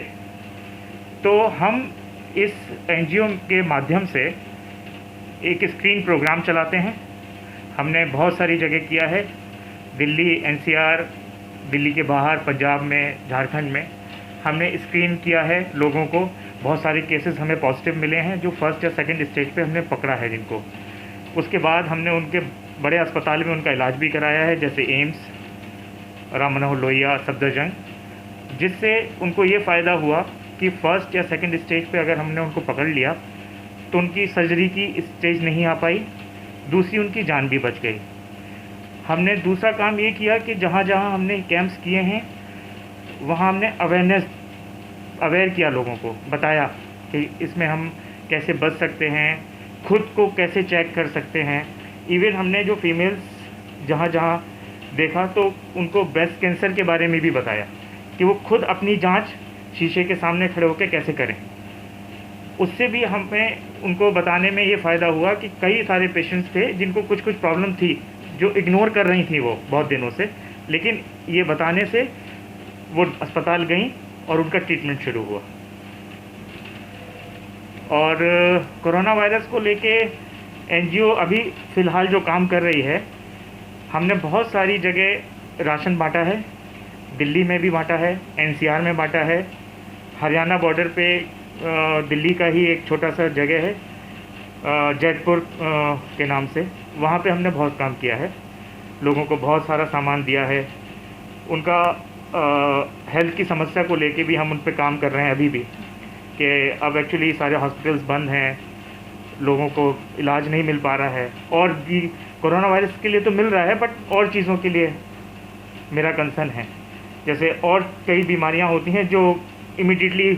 तो हम इस NGO के माध्यम से एक स्क्रीन प्रोग्राम चलाते हैं। हमने बहुत सारी जगह किया है, दिल्ली, NCR, दिल्ली के बाहर, पंजाब में, झारखंड में हमने स्क्रीन किया है लोगों को। बहुत सारे केसेस हमें पॉजिटिव मिले हैं जो 1st या 2nd स्टेज पे हमने पकड़ा है जिनको। उसके बाद हमने उनके बड़े अस्पताल में उनका इलाज भी कराया है, जैसे एम्स, राम मनोहर लोहिया, सफदरजंग, जिससे उनको ये फ़ायदा हुआ कि 1st या 2nd स्टेज पे अगर हमने उनको पकड़ लिया तो उनकी सर्जरी की स्टेज नहीं आ पाई, दूसरी उनकी जान भी बच गई। हमने दूसरा काम ये किया कि जहाँ जहाँ हमने कैंप्स किए हैं वहाँ हमने अवेयर किया, लोगों को बताया कि इसमें हम कैसे बच सकते हैं, खुद को कैसे चेक कर सकते हैं। इवन हमने जो फीमेल्स जहाँ जहाँ देखा तो उनको ब्रेस्ट कैंसर के बारे में भी बताया कि वो खुद अपनी जांच शीशे के सामने खड़े होकर कैसे करें। उससे भी हमें उनको बताने में ये फ़ायदा हुआ कि कई सारे पेशेंट्स थे जिनको कुछ प्रॉब्लम थी जो इग्नोर कर रही थी वो बहुत दिनों से, लेकिन ये बताने से वो अस्पताल गई और उनका ट्रीटमेंट शुरू हुआ। और कोरोना वायरस को लेके NGO अभी फ़िलहाल जो काम कर रही है, हमने बहुत सारी जगह राशन बांटा है, दिल्ली में भी बांटा है, NCR में बांटा है, हरियाणा बॉर्डर पे दिल्ली का ही एक छोटा सा जगह है जैतपुर के नाम से, वहाँ पे हमने बहुत काम किया है, लोगों को बहुत सारा सामान दिया है। उनका हेल्थ की समस्या को लेके भी हम उन पे काम कर रहे हैं अभी भी, कि अब एक्चुअली सारे हॉस्पिटल्स बंद हैं, लोगों को इलाज नहीं मिल पा रहा है, और भी कोरोना वायरस के लिए तो मिल रहा है बट और चीज़ों के लिए मेरा कंसर्न है। जैसे और कई बीमारियां होती हैं जो इमीडिएटली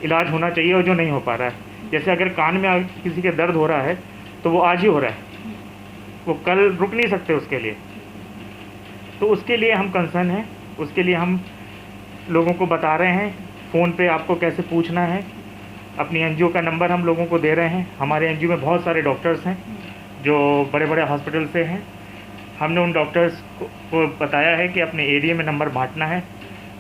इलाज होना चाहिए और जो नहीं हो पा रहा है। जैसे अगर कान में किसी के दर्द हो रहा है तो वो आज ही हो रहा है, वो कल रुक नहीं सकते उसके लिए। तो उसके लिए हम कंसर्न हैं, उसके लिए हम लोगों को बता रहे हैं फ़ोन पे आपको कैसे पूछना है। अपनी NGO का नंबर हम लोगों को दे रहे हैं। हमारे NGO में बहुत सारे डॉक्टर्स हैं जो बड़े बड़े हॉस्पिटल से हैं। हमने उन डॉक्टर्स को बताया है कि अपने एरिया में नंबर बांटना है,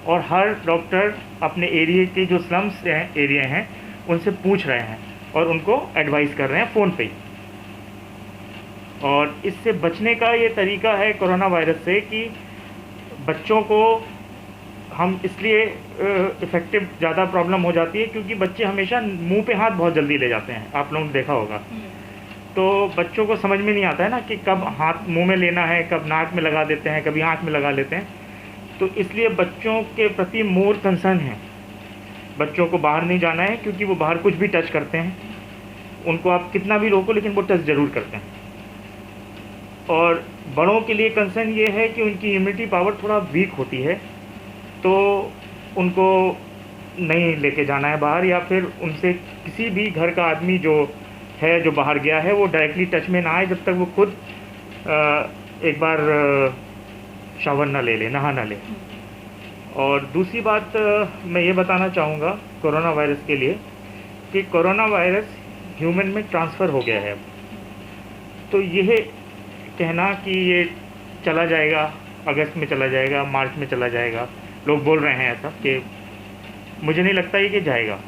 और हर डॉक्टर अपने एरिया के जो स्लम्स एरिया हैं उनसे पूछ रहे हैं और उनको एडवाइस कर रहे हैं फ़ोन पे ही। और इससे बचने का ये तरीका है कोरोना वायरस से कि बच्चों को हम इसलिए इफ़ेक्टिव ज़्यादा प्रॉब्लम हो जाती है क्योंकि बच्चे हमेशा मुंह पे हाथ बहुत जल्दी ले जाते हैं, आप लोगों ने देखा होगा। तो बच्चों को समझ में नहीं आता है ना कि कब हाथ मुंह में लेना है, कब नाक में लगा देते हैं, कभी आँख में लगा लेते हैं। तो इसलिए बच्चों के प्रति मोर कंसर्न है बच्चों को बाहर नहीं जाना है, क्योंकि वो बाहर कुछ भी टच करते हैं, उनको आप कितना भी रोको लेकिन वो टच ज़रूर करते हैं। और बड़ों के लिए कंसर्न ये है कि उनकी इम्यूनिटी पावर थोड़ा वीक होती है, तो उनको नहीं लेके जाना है बाहर, या फिर उनसे किसी भी घर का आदमी जो है जो बाहर गया है वो डायरेक्टली टच में ना आए जब तक वो खुद एक बार शावर ना ले, नहा ना ले। और दूसरी बात मैं ये बताना चाहूँगा कोरोना वायरस के लिए कि कोरोना वायरस ह्यूमन में ट्रांसफ़र हो गया है अब। तो यह कहना कि ये चला जाएगा, अगस्त में चला जाएगा, मार्च में चला जाएगा, लोग बोल रहे हैं ऐसा, कि मुझे नहीं लगता ये कि जाएगा।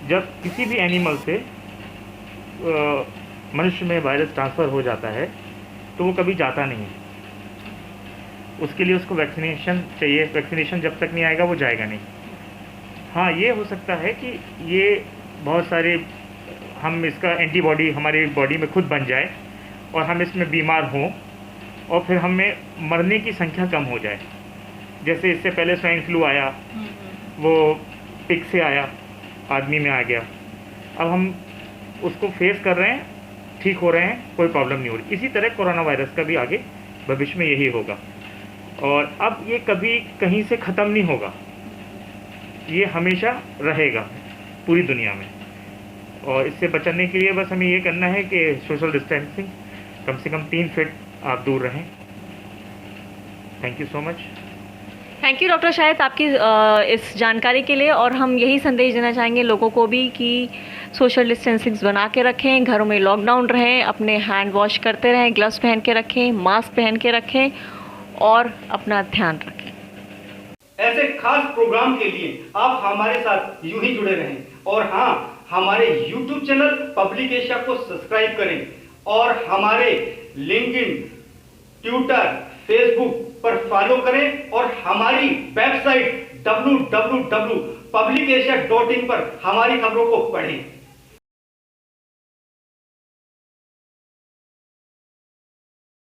जब किसी भी एनिमल से मनुष्य में वायरस ट्रांसफ़र हो जाता है तो वो कभी जाता नहीं है, उसके लिए उसको वैक्सीनेशन चाहिए। वैक्सीनेशन जब तक नहीं आएगा वो जाएगा नहीं। हाँ, ये हो सकता है कि ये बहुत सारे हम इसका एंटीबॉडी हमारी बॉडी में खुद बन जाए और हम इसमें बीमार हों और फिर हमें मरने की संख्या कम हो जाए। जैसे इससे पहले स्वाइन फ्लू आया, वो पिग से आया, आदमी में आ गया, अब हम उसको फेस कर रहे हैं, ठीक हो रहे हैं, कोई प्रॉब्लम नहीं हो रही। इसी तरह कोरोना वायरस का भी आगे भविष्य में यही होगा, और अब ये कभी कहीं से ख़त्म नहीं होगा, ये हमेशा रहेगा पूरी दुनिया में। और इससे बचने के लिए बस हमें ये करना है कि सोशल डिस्टेंसिंग, कम से कम 3 फीट आप दूर रहें। Thank you so much. Thank you doctor Shahid आपकी इस जानकारी के लिए। और हम यही संदेश देना चाहेंगे लोगों को भी कि सोशल डिस्टेंसिंग बना के रखें, घरों में लॉकडाउन रहें, अपने हैंड वॉश करते रहें, ग्लव्स पहन के रखें, मास्क पहन के रखें और अपना ध्यान रखें। ऐसे खास प्रोग्राम के लिए आप हमारे साथ यूं ही जुड़े रहें, और हाँ, हमारे YouTube चैनल पब्लिक एशिया को सब्सक्राइब करें और हमारे लिंक्डइन, ट्विटर, फेसबुक पर फॉलो करें और हमारी वेबसाइट www.publicasia.in पर हमारी खबरों को पढ़ें।